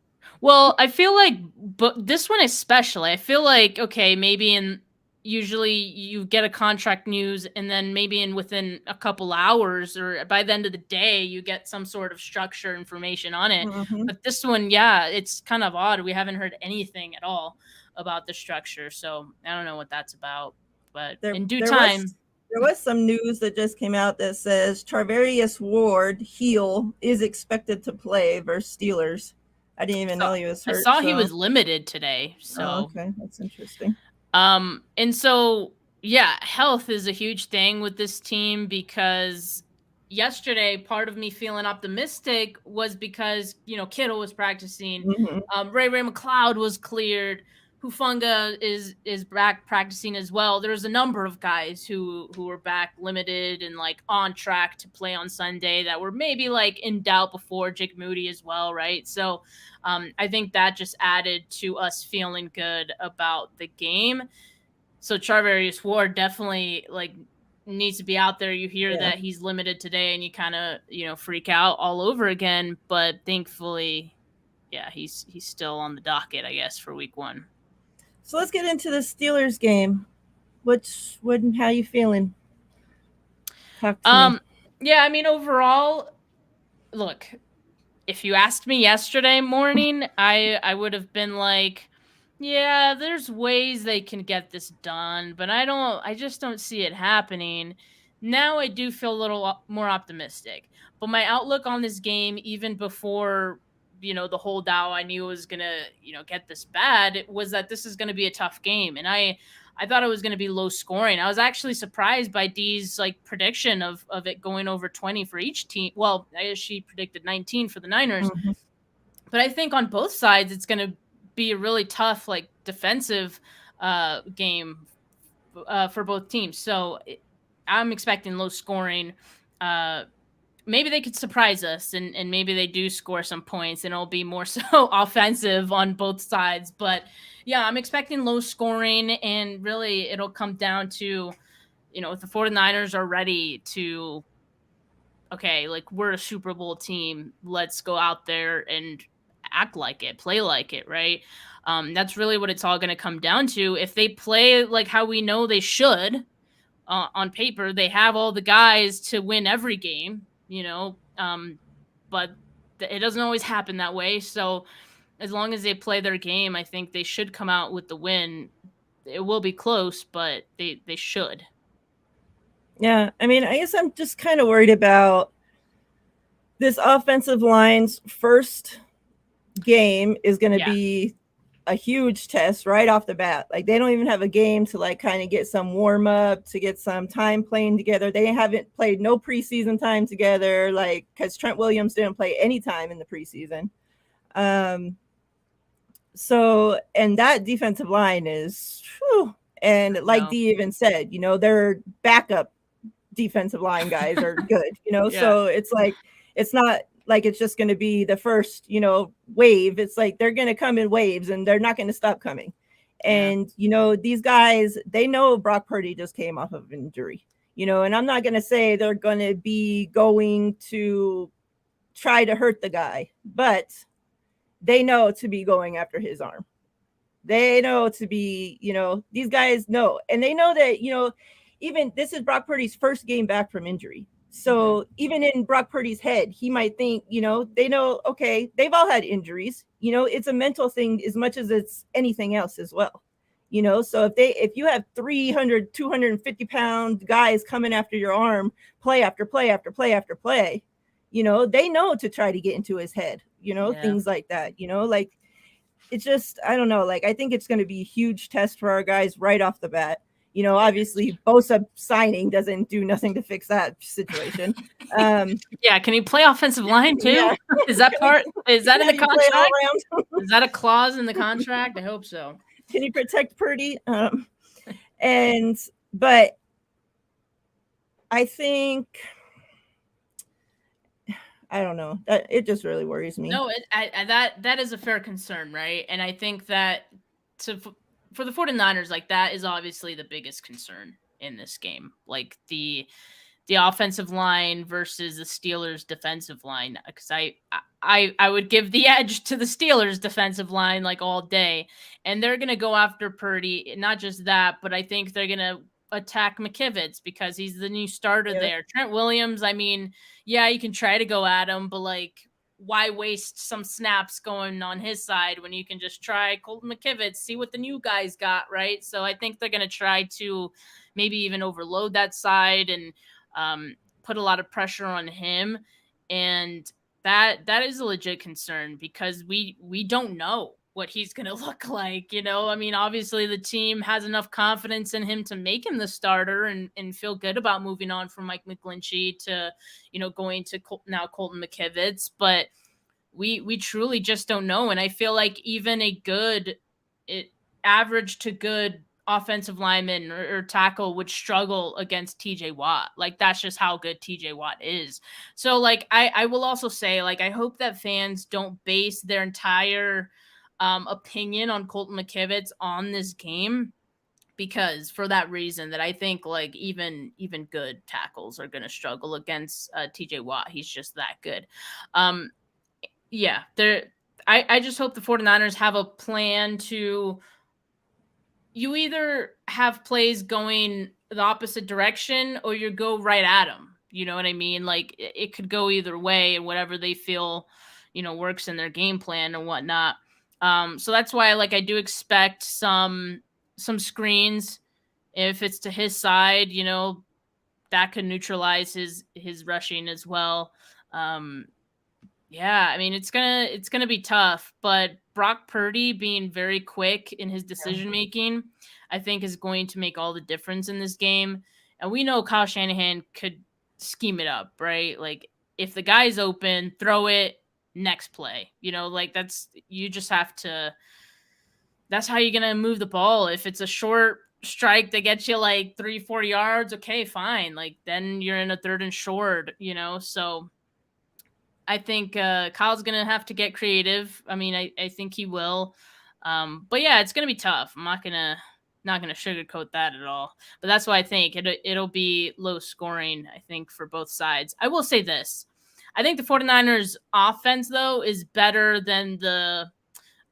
Well, I feel like, but this one especially, I feel like, okay, maybe usually you get a contract news, and then maybe within a couple hours or by the end of the day, you get some sort of structure information on it. Mhm. But this one, yeah, it's kind of odd. We haven't heard anything at all about the structure. So I don't know what that's about, but in due time. There was some news that just came out that says Charvarius Ward, heel, is expected to play versus Steelers. I didn't even know he was hurt. I saw he was limited today. So okay, that's interesting. And so yeah, health is a huge thing with this team, because yesterday part of me feeling optimistic was because Kittle was practicing, Ray McLeod was cleared, Hufanga is back practicing as well. There's a number of guys who were back limited and like on track to play on Sunday that were maybe like in doubt before, Jake Moody as well, right? So I think that just added to us feeling good about the game. So Charvarius Ward definitely like needs to be out there. You hear that he's limited today and you kind of freak out all over again, but thankfully he's still on the docket, I guess, for week 1. So let's get into the Steelers game. How you feeling? Talk to me. Yeah, I mean, overall, look, if you asked me yesterday morning, I would have been like, yeah, there's ways they can get this done, but I just don't see it happening. Now I do feel a little more optimistic, but my outlook on this game, even before the holdout, I knew it was gonna get this bad, it was that this is gonna be a tough game, and I thought it was gonna be low scoring. I was actually surprised by Dee's like prediction of it going over 20 for each team. Well, I guess she predicted 19 for the Niners, but I think on both sides it's gonna be a really tough like defensive game for both teams. So I'm expecting low scoring. Maybe they could surprise us and maybe they do score some points and it'll be more so offensive on both sides. But yeah, I'm expecting low scoring, and really it'll come down to, if the 49ers are ready to, okay, like we're a Super Bowl team, let's go out there and act like it, play like it, right? That's really what it's all going to come down to. If they play like how we know they should, on paper, they have all the guys to win every game. But it doesn't always happen that way. So as long as they play their game, I think they should come out with the win. It will be close, but they should. Yeah, I mean, I guess I'm just kind of worried about this offensive line's first game is going to be a huge test right off the bat. Like they don't even have a game to like kind of get some warm up, to get some time playing together. They haven't played no preseason time together, like because Trent Williams didn't play any time in the preseason. So, and that defensive line is, and like Dee even said, their backup defensive line guys are good, Yeah. So it's like, it's not like it's just going to be the first, wave. It's like they're going to come in waves and they're not going to stop coming. And, these guys, they know Brock Purdy just came off of injury, and I'm not going to say they're going to be going to try to hurt the guy, but they know to be going after his arm. They know to be, these guys know, and they know that, even this is Brock Purdy's first game back from injury. So even in Brock Purdy's head, he might think, they know, okay, they've all had injuries, it's a mental thing as much as it's anything else as well. So if you have 300, 250 pound guys coming after your arm, play after play after play after play, they know to try to get into his head, things like that, like it's just, I don't know, like I think it's going to be a huge test for our guys right off the bat. Obviously Bosa signing doesn't do nothing to fix that situation. Yeah, can he play offensive line too? Yeah. Is that in the contract? Is that a clause in the contract? I hope so. Can you protect Purdy? But I think, I don't know, that it just really worries me. No, that is a fair concern, right? And I think that for the 49ers, like that is obviously the biggest concern in this game. Like the offensive line versus the Steelers defensive line, because I would give the edge to the Steelers defensive line like all day, and they're going to go after Purdy. Not just that, but I think they're going to attack McKivitz because he's the new starter there. Trent Williams, I mean, yeah, you can try to go at him, but like, why waste some snaps going on his side when you can just try Colton McKivitz, see what the new guys got, right? So I think they're going to try to maybe even overload that side and put a lot of pressure on him. And that is a legit concern because we don't know what he's going to look like. I mean, obviously the team has enough confidence in him to make him the starter and feel good about moving on from Mike McGlinchey to, going to now Colton McKivitz, but we truly just don't know. And I feel like even a average to good offensive lineman or tackle would struggle against TJ Watt. Like that's just how good TJ Watt is. So like, I will also say, like, I hope that fans don't base their entire opinion on Colton McKivitz on this game, because for that reason that I think like even good tackles are going to struggle against TJ Watt. He's just that good. I just hope the 49ers have a plan to, you either have plays going the opposite direction or you go right at them. You know what I mean? Like it could go either way and whatever they feel, works in their game plan and whatnot. So that's why I do expect some screens. If it's to his side, that could neutralize his rushing as well. Yeah, I mean it's gonna be tough, but Brock Purdy being very quick in his decision making, I think is going to make all the difference in this game. And we know Kyle Shanahan could scheme it up, right? Like if the guy's open, throw it, next play. You just have to. That's how you're gonna move the ball. If it's a short strike that gets you like 3-4 yards, okay, fine. Like then you're in a 3rd and short. So. I think Kyle's going to have to get creative. I mean, I think he will. But yeah, it's going to be tough. I'm not going to sugarcoat that at all. But that's why I think it'll be low scoring, I think, for both sides. I will say this. I think the 49ers offense, though, is better than the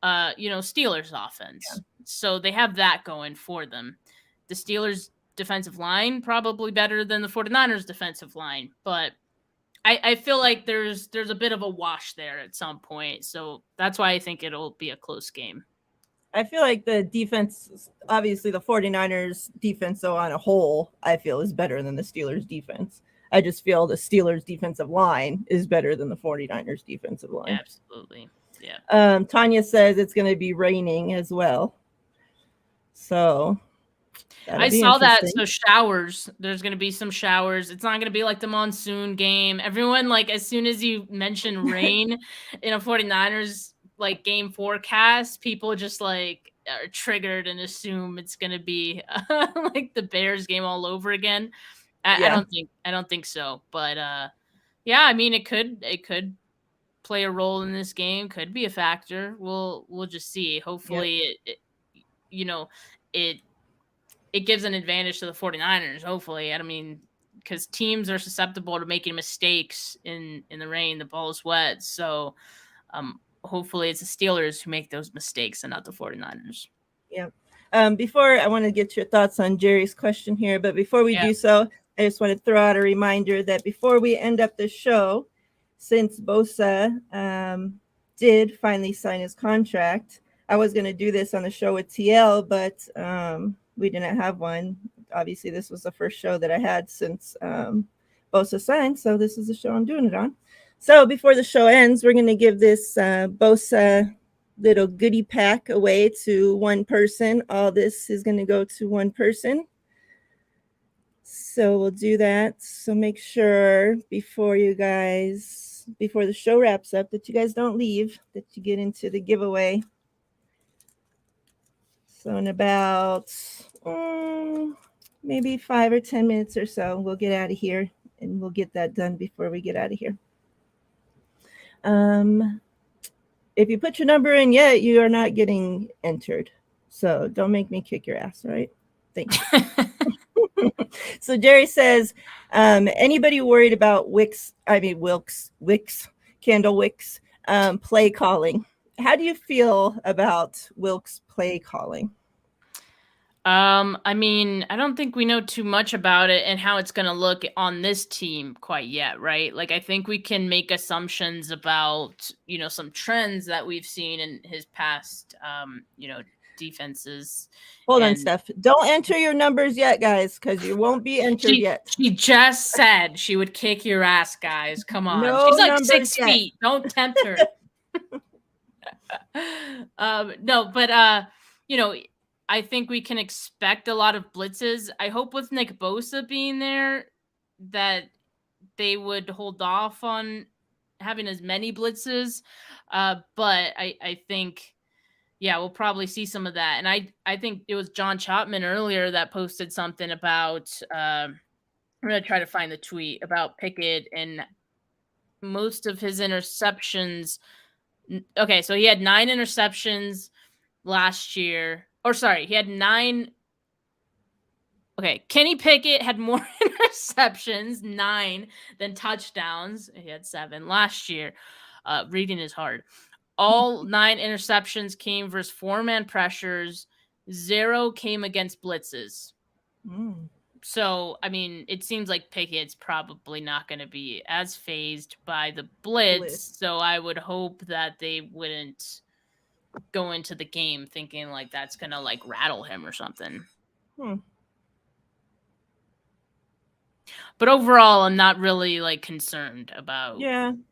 Steelers offense. Yeah. So they have that going for them. The Steelers defensive line probably better than the 49ers defensive line, but I feel like there's a bit of a wash there at some point. So that's why I think it'll be a close game. I feel like the defense, obviously the 49ers defense, though, on a whole, I feel is better than the Steelers defense. I just feel the Steelers defensive line is better than the 49ers defensive line. Absolutely. Yeah. Tanya says it's going to be raining as well. So I saw that. So showers, there's going to be some showers. It's not going to be like the monsoon game. Everyone, like, as soon as you mention rain in a 49ers like game forecast, people just like are triggered and assume it's going to be like the Bears game all over again. I Yeah. don't think so. But yeah, I mean, it could play a role in this game. Could be a factor. We'll just see. Yep. Hopefully, you know, it it gives an advantage to the 49ers. Hopefully, I mean, because teams are susceptible to making mistakes in the rain. The ball is wet, so hopefully it's the Steelers who make those mistakes and not the 49ers. Yeah. Before I want to get your thoughts on Jerry's question here, but before we Yeah. do so, I just want to throw out a reminder that before we end up the show, since Bosa did finally sign his contract, I was going to do this on the show with TL, but we didn't have one. Obviously, this was the first show that I had since Bosa signed, so this is the show I'm doing it on. So before the show ends, we're going to give this Bosa little goodie pack away to one person. All this is going to go to one person. So we'll do that. So make sure before the show wraps up, that you guys don't leave, that you get into the giveaway. So in about maybe 5 or 10 minutes or so, we'll get out of here and we'll get that done before we get out of here. If you put your number in yet, you are not getting entered. So don't make me kick your ass, all right? Thanks. So Jerry says, anybody worried about Kendall Wicks play calling? How do you feel about Wilkes play calling? I mean, I don't think we know too much about it and how it's going to look on this team quite yet, right? Like, I think we can make assumptions about, some trends that we've seen in his past, defenses. Hold on, Steph. Don't enter your numbers yet, guys, because you won't be entered yet. She just said she would kick your ass, guys. Come on. No She's like numbers 6 yet. feet. Don't tempt her. No, but I think we can expect a lot of blitzes. I hope with Nick Bosa being there that they would hold off on having as many blitzes. But I think, yeah, we'll probably see some of that. And I think it was John Chapman earlier that posted something about, I'm going to try to find the tweet about Pickett and most of his interceptions. Okay, so he had 9 interceptions last year. Or sorry, he had 9. Okay, Kenny Pickett had more interceptions, 9, than touchdowns. He had 7 last year. Reading is hard. All 9 interceptions came versus 4-man pressures. 0 came against blitzes. So, I mean, it seems like Pickett's probably not going to be as phased by the blitz. So I would hope that they wouldn't go into the game thinking like that's going to like rattle him or something. But overall, I'm not really like concerned about,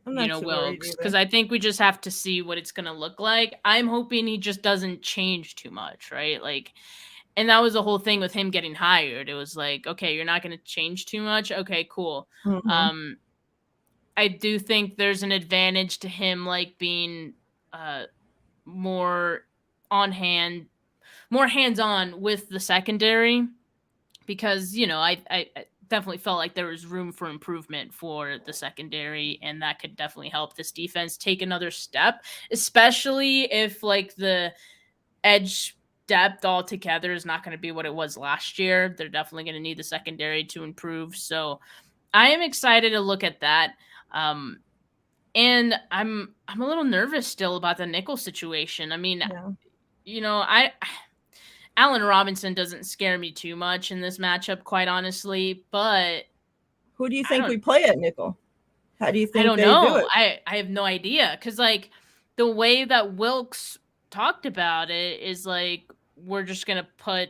Wilkes, because I think we just have to see what it's going to look like. I'm hoping he just doesn't change too much, right? Like, and that was the whole thing with him getting hired. It was like, okay, you're not going to change too much. Okay, cool. Mm-hmm. I do think there's an advantage to him like being more hands-on with the secondary, because I definitely felt like there was room for improvement for the secondary, and that could definitely help this defense take another step, especially if like the edge depth altogether is not going to be what it was last year. They're definitely going to need the secondary to improve. So I am excited to look at that. And I'm a little nervous still about the nickel situation. I mean, Allen Robinson doesn't scare me too much in this matchup, quite honestly. But who do you think we play at nickel? How do you think I don't they know. do it? I have no idea, because like the way that Wilkes talked about it is like we're just gonna put.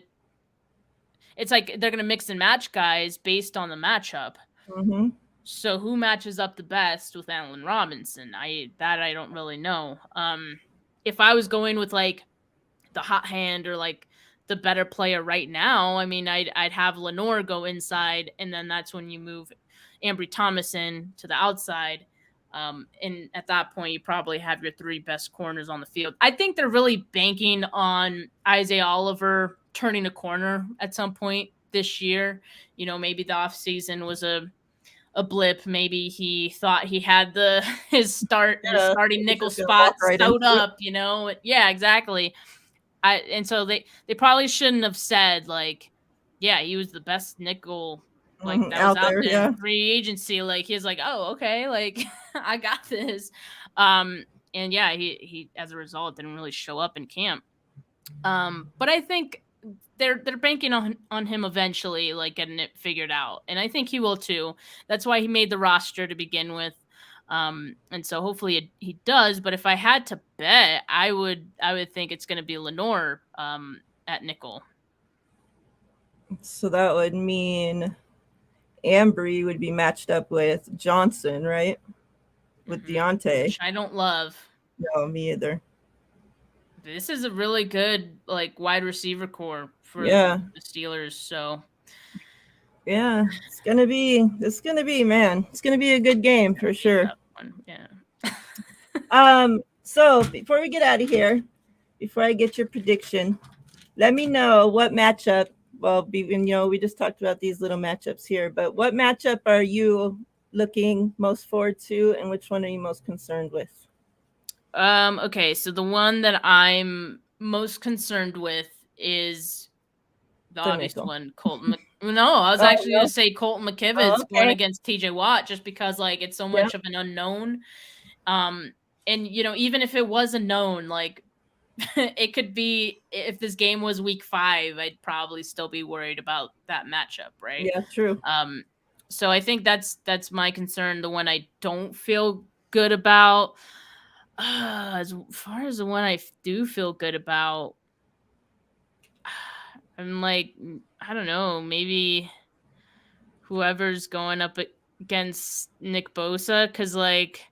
It's like they're gonna mix and match guys based on the matchup. Mm-hmm. So who matches up the best with Allen Robinson? I don't really know. If I was going with like the hot hand or like the better player right now, I mean, I'd have Lenore go inside, and then that's when you move Ambry Thomas in to the outside. And at that point, you probably have your 3 best corners on the field. I think they're really banking on Isaiah Oliver turning a corner at some point this year. You know, maybe the off season was a blip. Maybe he thought he had his starting nickel spot sewed up, you know. Yeah, exactly. And so they probably shouldn't have said like, yeah, he was the best nickel like that was out there in free agency. Like he's like, oh, okay, like I got this. And yeah, he as a result didn't really show up in camp. But I think they're banking on him eventually, like getting it figured out, and I think he will too. That's why he made the roster to begin with, and so hopefully he does. But if I had to bet, I would think it's going to be Lenoir at nickel. So that would mean Ambry would be matched up with Johnson, right? With Deontay, which I don't love. No, me either. This is a really good like wide receiver core for the Steelers. So yeah, it's gonna be man. It's gonna be a good game for sure. Yeah. So before we get out of here, before I get your prediction, let me know what matchup. Well, we just talked about these little matchups here, but what matchup are you looking most forward to, and which one are you most concerned with? Okay, so the one that I'm most concerned with is the obvious one, Colton. No, I was actually going to say Colton McKivitz going against TJ Watt, just because like it's so much of an unknown. And you know, even if it was a known, like it could be if this game was week 5, I'd probably still be worried about that matchup, right? Yeah, true. So I think that's my concern. The one I don't feel good about. As far as the one I do feel good about, I'm like, I don't know, maybe whoever's going up against Nick Bosa, because like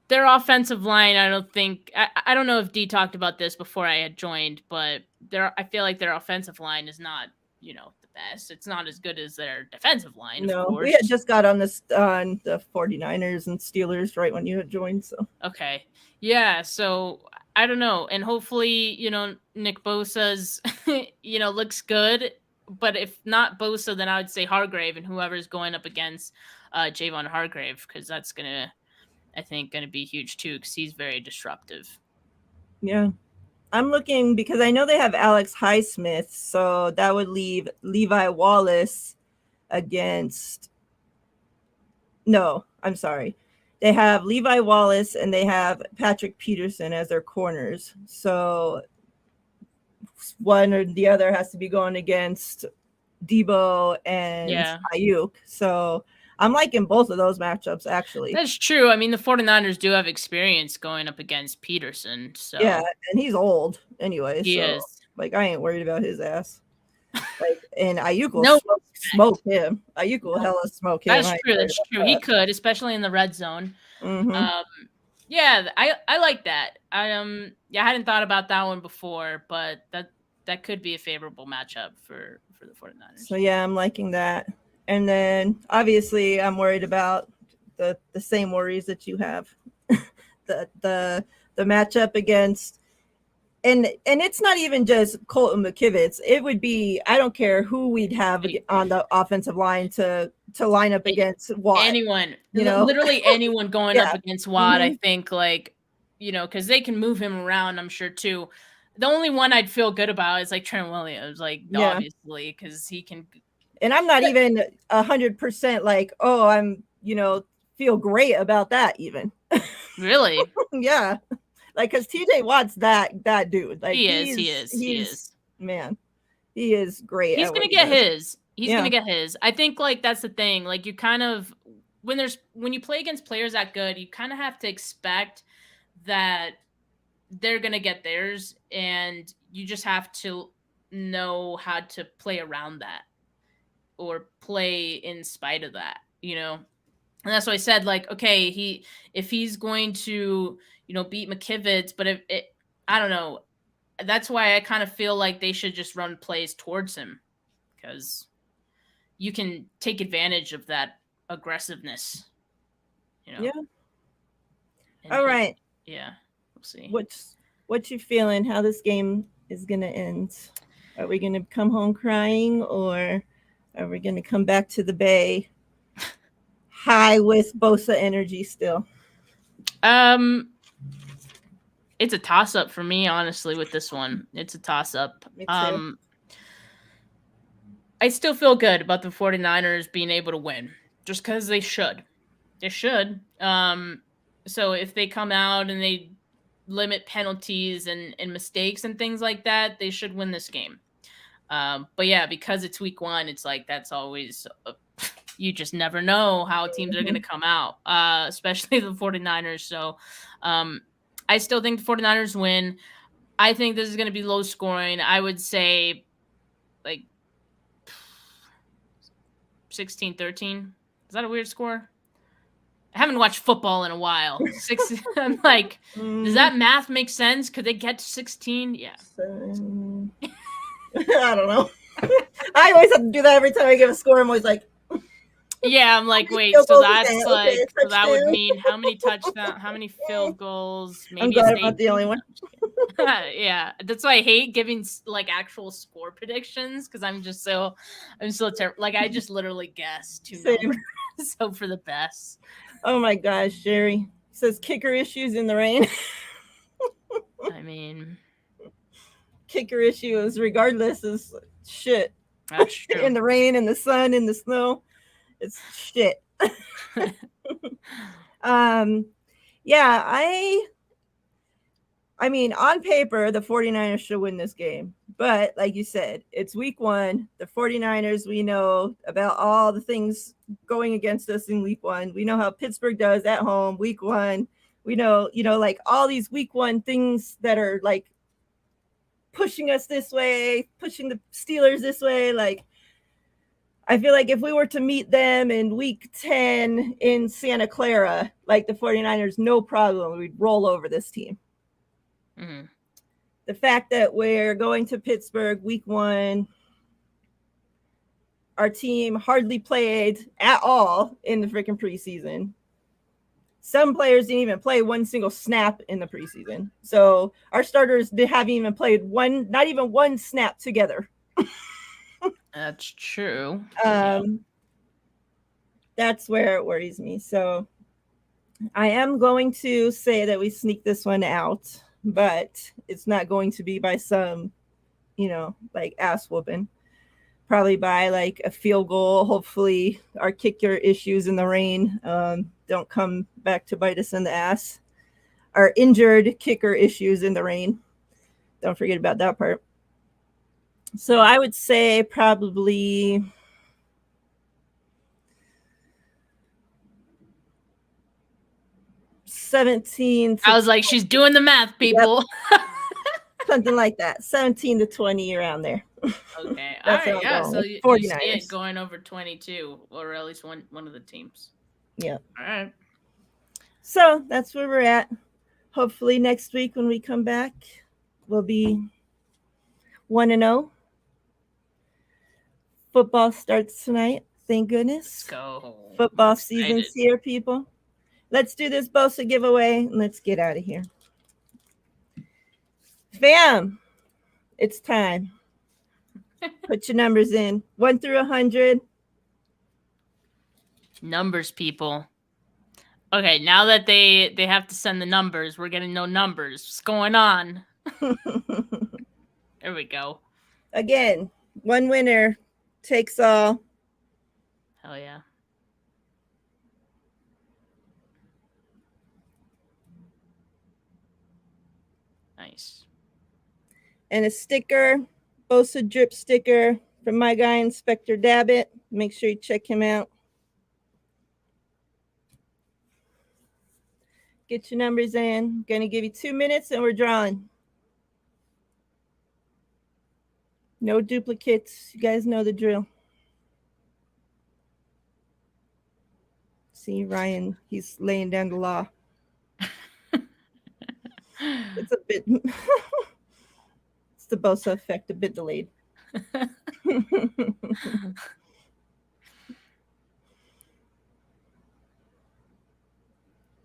their offensive line, I don't know if D talked about this before I had joined, but I feel like their offensive line is not, you know, the best. It's not as good as their defensive line. No, of course. We had just got on this on the 49ers and Steelers right when you had joined. So okay, yeah. So I don't know, and hopefully, you know, Nick Bosa's, you know, looks good. But if not Bosa, then I would say Hargrave and whoever's going up against Javon Hargrave, because that's gonna, I think, going to be huge too, because he's very disruptive. Yeah. I'm looking because I know they have Alex Highsmith, so that would leave Levi Wallace against. No, I'm sorry. They have Levi Wallace and they have Patrick Peterson as their corners. So one or the other has to be going against Debo and Ayuk. So I'm liking both of those matchups, actually. That's true. I mean, the 49ers do have experience going up against Peterson. So yeah, and he's old anyway. He is. Like, I ain't worried about his ass. Like, and Ayuk will smoke him. Ayuk will hella smoke him. That's true. That's true. He could, especially in the red zone. Mm-hmm. Yeah, I like that. I hadn't thought about that one before, but that could be a favorable matchup for the 49ers. So yeah, I'm liking that. And then obviously I'm worried about the same worries that you have. the matchup against and it's not even just Colton McKivitz. It would be, I don't care who we'd have on the offensive line to line up against Watt. Anyone, you know, literally anyone going up against Watt. I think, like, you know, because they can move him around, I'm sure too. The only one I'd feel good about is like Trent Williams, like obviously, because he can. And I'm not even 100% like, oh, I'm, you know, feel great about that even. Really? Yeah. Like, because TJ Watt's that dude. Like, he is. Man, he is great. He's gonna get his. He's gonna get his. I think, like, that's the thing. Like, you kind of when you play against players that good, you kind of have to expect that they're gonna get theirs, and you just have to know how to play around that or play in spite of that, you know. And that's why I said, like, okay, if he's going to, you know, beat McKivitz, but I don't know. That's why I kind of feel like they should just run plays towards him, because you can take advantage of that aggressiveness, you know. Yeah. All right. Yeah. We'll see. What you feeling? How this game is gonna end? Are we going to come home crying, or are we going to come back to the Bay high with Bosa energy still? It's a toss up for me, honestly, with this one. It's a toss up. Me too. I still feel good about the 49ers being able to win just because they should. They should. So if they come out and they limit penalties and mistakes and things like that, they should win this game. But yeah, because it's week one, it's like that's always you just never know how teams are going to come out, especially the 49ers. So I still think the 49ers win. I think this is going to be low scoring. I would say like 16-13. Is that a weird score? I haven't watched football in a while. I'm like, does that math make sense? Could they get to 16? Yeah. I don't know. I always have to do that every time I give a score. I'm always like, yeah, I'm like, wait, so that's like, so that would mean how many touchdowns, how many field goals? Maybe I'm glad I'm not the only one. Yeah, that's why I hate giving like actual score predictions because I'm so terrible. Like I just literally guess two numbers, so for the best. Oh my gosh, Sherry says kicker issues in the rain. I mean, kicker issues regardless is shit. That's true. In the rain, in the sun, in the snow, it's shit. Yeah, I mean, on paper, the 49ers should win this game. But like you said, it's week one. The 49ers, we know about all the things going against us in week one. We know how Pittsburgh does at home, week one. We know, like all these week one things that are like pushing us this way, pushing the Steelers this way. Like, I feel like if we were to meet them in week 10 in Santa Clara, like the 49ers, no problem, we'd roll over this team. Mm-hmm. The fact that we're going to Pittsburgh week one, our team hardly played at all in the freaking preseason. Some players didn't even play one single snap in the preseason. So our starters haven't even played not even one snap together. That's true. That's where it worries me. So I am going to say that we sneak this one out, but it's not going to be by some, like ass whooping. Probably by like a field goal. Hopefully our kicker issues in the rain don't come back to bite us in the ass. Our injured kicker issues in the rain. Don't forget about that part. So I would say probably 17. I was like, she's doing the math, people. Yep. Something like that. 17 to 20 around there. Okay. All right. Yeah. So you see it going over 22, or at least one of the teams. Yeah. All right. So that's where we're at. Hopefully next week when we come back, we'll be 1-0. Football starts tonight. Thank goodness. Let's go. Football season's here, people. Let's do this Bosa giveaway and let's get out of here. Fam, it's time. Put your numbers in. 1 through 100. Numbers, people. Okay, now that they have to send the numbers, we're getting no numbers. What's going on? There we go. Again, one winner takes all. Hell yeah. Nice. And a sticker, Bosa drip sticker from my guy, Inspector Dabbit. Make sure you check him out. Get your numbers in. Going to give you 2 minutes and we're drawing. No duplicates. You guys know the drill. See, Ryan, he's laying down the law. It's a bit... it's the Bosa effect, a bit delayed.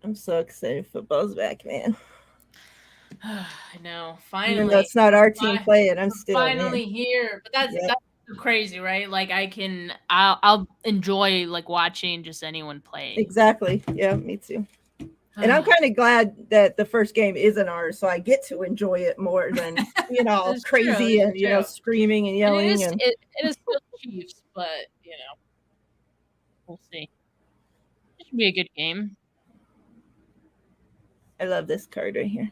I'm so excited football's back, man. I know. Even though Finally, it's not our team Fi- playing, I'm still finally man. here. But Yep. that's crazy, right? Like I'll enjoy like watching just anyone playing. Exactly. Yeah, me too. And I'm kind of glad that the first game isn't ours, so I get to enjoy it more than It's crazy true, and it's true. screaming and And yelling it is still Chiefs, but we'll see. It should be a good game. I love this card right here.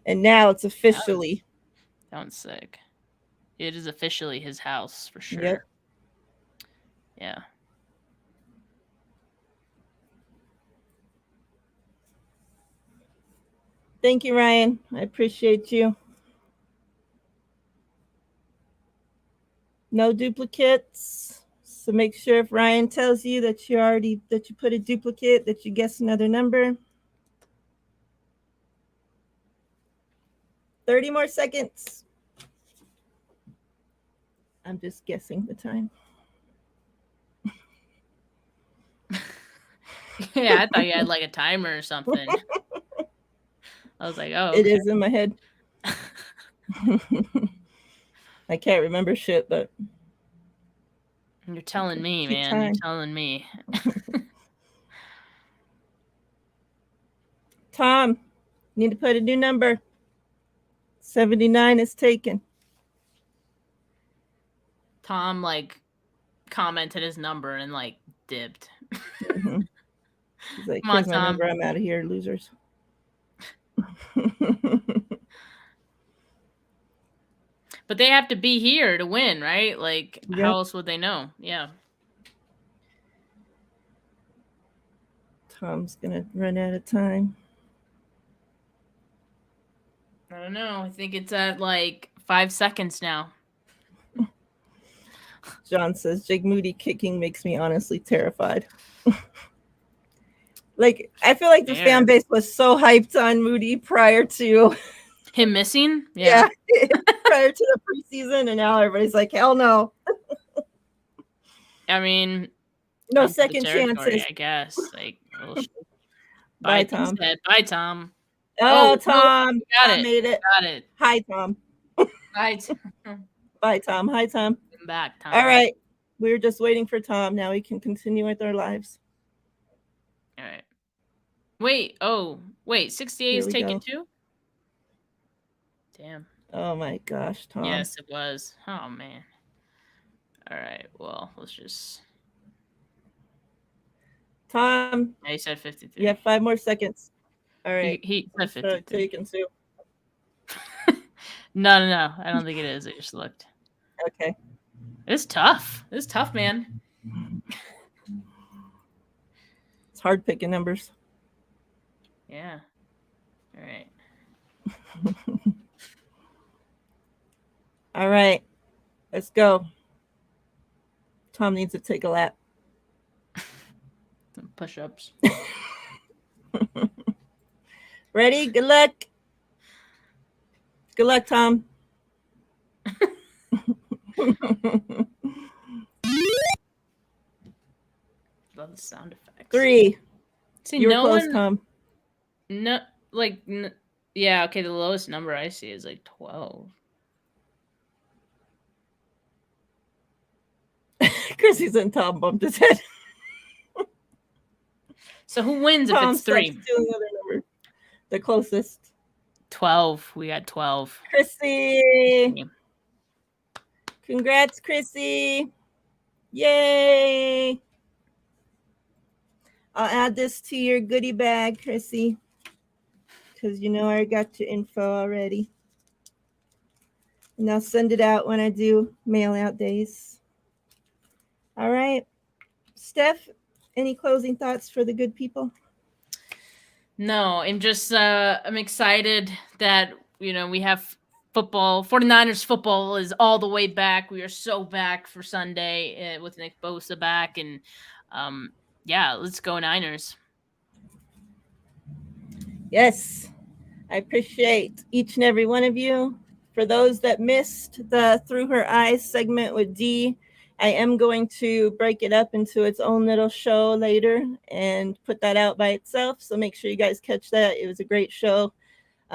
And now it's officially. That one's sick. It is officially his house for sure. Yep. Yeah. Thank you, Ryan. I appreciate you. No duplicates. So make sure if Ryan tells you that you put a duplicate, that you guess another number. 30 more seconds. I'm just guessing the time. Yeah, I thought you had like a timer or something. I was like, oh, It is in my head. I can't remember shit, but you're telling me, keep man. time. You're telling me. Tom, need to put a new number. 79 is taken. Tom like commented his number and like dipped. Mm-hmm. He's like, Come on, here's my Tom. number. I'm out of here, losers. But they have to be here to win, right? Like, Yep. how else would they know? Yeah. Tom's gonna run out of time. I don't know. I think it's at like 5 seconds now. John says Jake Moody kicking makes me honestly terrified. Like, I feel like the Fair. fan base was so hyped on Moody prior to Him missing? yeah, prior to the preseason, and now everybody's like, hell no. I mean, No up to the second territory, chances. I guess. Like, Bye, he Tom. said, bye, Tom. Oh, Tom. Got Tom it. made it. Got it. Hi, Tom. Bye. Bye, Tom. Hi, Tom. Come back, Tom. All right. We're just waiting for Tom. Now we can continue with our lives. All right. Wait. 68 is taken too? Damn. Oh my gosh, Tom. Yes, it was. Oh man. All right. Well, let's just. Tom. Yeah, he said 53. You have 5 more seconds. All right. He said 53. Taken too. No. I don't think it is. I just looked. Okay. It's tough. It's tough, man. It's hard picking numbers. Yeah. All right. All right. Let's go. Tom needs to take a lap. Push-ups. Ready? Good luck. Good luck, Tom. Love the sound effects. 3. See, you were no close, one. Tom. No, like, yeah. Okay, the lowest number I see is like 12. Chrissy's and Tom bumped his head. So who wins if it's 3? Another number. The closest. 12. We got 12. Chrissy. Congrats, Chrissy. Yay. I'll add this to your goodie bag, Chrissy, because I got your info already. And I'll send it out when I do mail out days. All right. Steph, any closing thoughts for the good people? No, I'm just I'm excited that we have football. 49ers football is all the way back. We are so back for Sunday with Nick Bosa back, and yeah, let's go Niners. Yes, I appreciate each and every one of you. For those that missed the Through Her Eyes segment with Dee, I am going to break it up into its own little show later and put that out by itself. So make sure you guys catch that. It was a great show.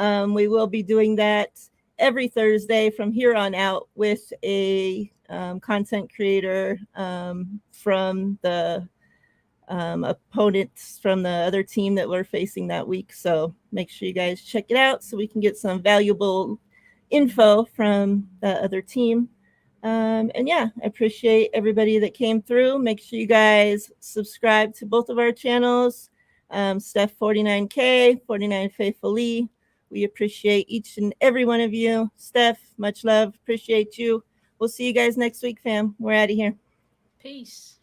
We will be doing that every Thursday from here on out with a content creator from the opponents from the other team that we're facing that week. So make sure you guys check it out so we can get some valuable info from the other team. And yeah, I appreciate everybody that came through. Make sure you guys subscribe to both of our channels, Steph 49K, 49 Faithfully. We appreciate each and every one of you. Steph, much love. Appreciate you. We'll see you guys next week, fam. We're out of here. Peace.